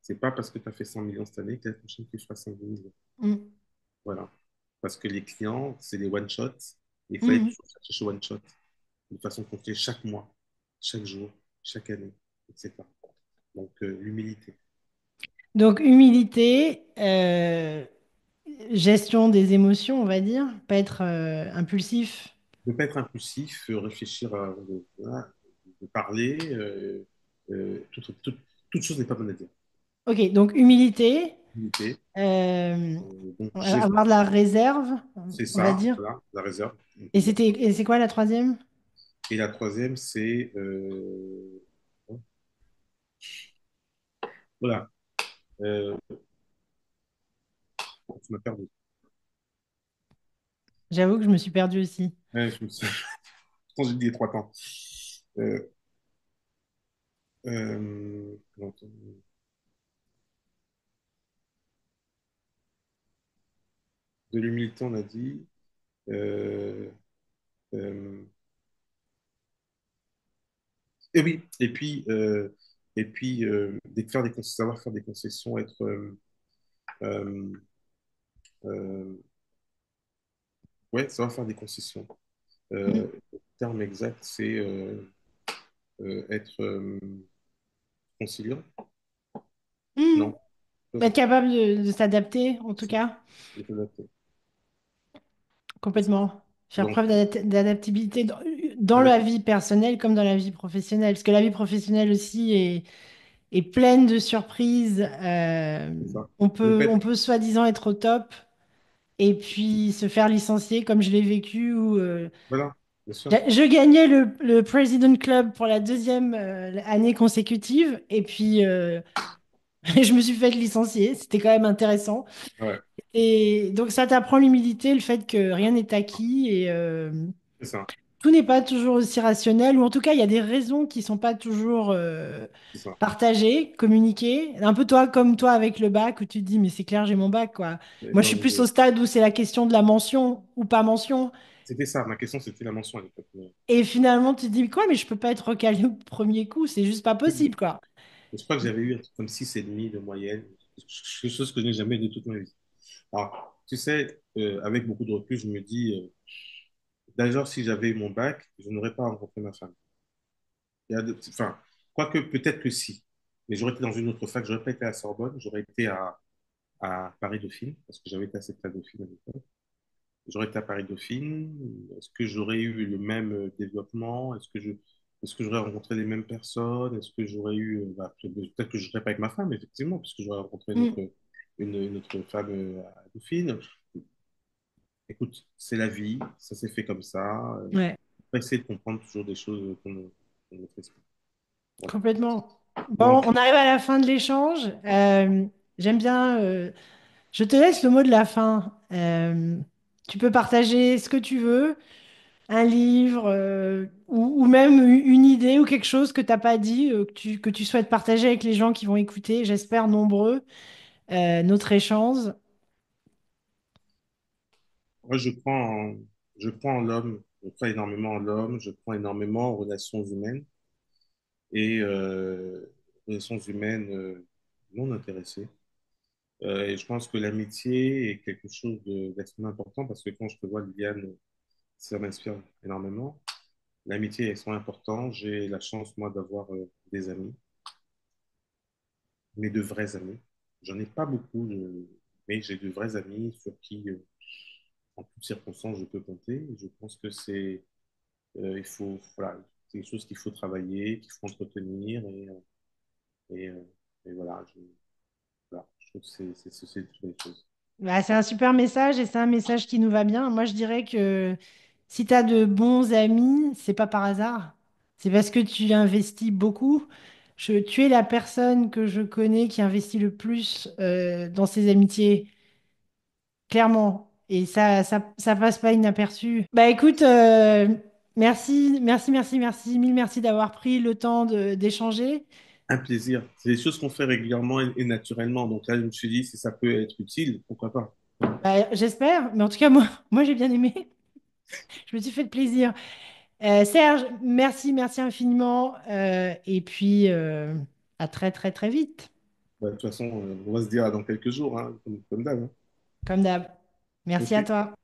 C'est pas parce que tu as fait 100 millions cette année que la prochaine tu feras 110 millions. Mm. Voilà. Parce que les clients, c'est des one-shots. Il faut aller Mm. toujours chercher ce one-shot de façon continue chaque mois, chaque jour, chaque année, etc. Donc, l'humilité. Donc, humilité, gestion des émotions, on va dire, pas être impulsif. Ne pas être impulsif, réfléchir voilà, de parler. Toute chose n'est pas bonne à dire. Ok, donc humilité, Humilité. euh, Donc, avoir de la réserve, c'est on va ça, dire. voilà, la réserve. On peut Et dire. c'est quoi la troisième? Et la troisième, c'est voilà. Euh, tu m'as perdu. J'avoue que je me suis perdue aussi. Ouais, quand j'ai dit les trois temps. Euh, comment de l'humilité, on a dit. Euh, euh, et oui, savoir faire des concessions, être euh, euh, ouais, savoir faire des concessions. Mm. Le terme exact, c'est être conciliant. Mm. Non, ça, Être capable de s'adapter, en tout c'est cas, c'est adapté. complètement. Faire Donc, preuve d'adaptabilité dans la adapté, vie personnelle comme dans la vie professionnelle. Parce que la vie professionnelle aussi est pleine de surprises. c'est ça. On peut soi-disant être au top et puis se faire licencier comme je l'ai vécu où Voilà, bien sûr. je gagnais le President Club pour la deuxième année consécutive et puis je me suis fait licencier. C'était quand même intéressant. Ouais. Et donc ça t'apprend l'humilité, le fait que rien n'est acquis et C'est ça, tout n'est pas toujours aussi rationnel, ou en tout cas il y a des raisons qui sont pas toujours c'est ça. partagées, communiquées. Un peu toi comme toi avec le bac où tu te dis mais c'est clair j'ai mon bac quoi. Mais Moi je non, suis plus au stade où c'est la question de la mention ou pas mention. c'était ça, ma question, c'était la mention à l'époque. Et finalement tu te dis quoi mais je peux pas être recalé au premier coup, c'est juste pas possible quoi. Je crois que j'avais eu un truc comme 6,5 de moyenne, quelque chose que je n'ai jamais eu de toute ma vie. Alors, tu sais, avec beaucoup de recul, je me dis, d'ailleurs, si j'avais eu mon bac, je n'aurais pas rencontré ma femme. Enfin, quoique peut-être que si, mais j'aurais été dans une autre fac, j'aurais pas été à Sorbonne, j'aurais été à Paris-Dauphine, parce que j'avais été à cette fac Dauphine à l'époque. J'aurais été à Paris-Dauphine, est-ce que j'aurais eu le même développement? Est-ce que j'aurais rencontré les mêmes personnes? Est-ce que j'aurais eu, peut-être que je ne serais pas avec ma femme, effectivement, puisque j'aurais rencontré Mm. une autre femme à Dauphine. Écoute, c'est la vie, ça s'est fait comme ça. Ouais, Faut essayer de comprendre toujours des choses qu'on ne maîtrise pas. Voilà. complètement. Bon, Bon, on arrive à la fin de l'échange. J'aime bien. Je te laisse le mot de la fin. Tu peux partager ce que tu veux, un livre ou même une idée ou quelque chose que tu n'as pas dit, que tu souhaites partager avec les gens qui vont écouter, j'espère nombreux, notre échange. moi, je crois en l'homme, je crois énormément en l'homme, je crois énormément aux relations humaines et relations humaines non intéressées. Et je pense que l'amitié est quelque chose d'extrêmement important parce que quand je te vois, Liliane, ça m'inspire énormément. L'amitié est extrêmement importante. J'ai la chance, moi, d'avoir des amis, mais de vrais amis. J'en ai pas beaucoup, mais j'ai de vrais amis sur qui, en toutes circonstances, je peux compter. Et je pense que il faut, voilà, c'est quelque chose qu'il faut travailler, qu'il faut entretenir. Et, euh, et voilà, voilà, je trouve que c'est une très belle chose. Bah, c'est un super message et c'est un message qui nous va bien. Moi, je dirais que si tu as de bons amis, c'est pas par hasard. C'est parce que tu investis beaucoup. Tu es la personne que je connais qui investit le plus dans ses amitiés, clairement. Et ça passe pas inaperçu. Bah écoute, merci, merci, merci, merci, mille merci d'avoir pris le temps d'échanger. Un plaisir. C'est des choses qu'on fait régulièrement et naturellement. Donc là, je me suis dit, si ça peut être utile, pourquoi pas. Bah, j'espère, mais en tout cas, moi j'ai bien aimé. Je me suis fait de plaisir. Serge, merci, merci infiniment. Et puis, à très, très, très vite, Bah, de toute façon, on va se dire dans quelques jours, hein, comme d'hab. Hein. comme d'hab. Merci à Ok. toi.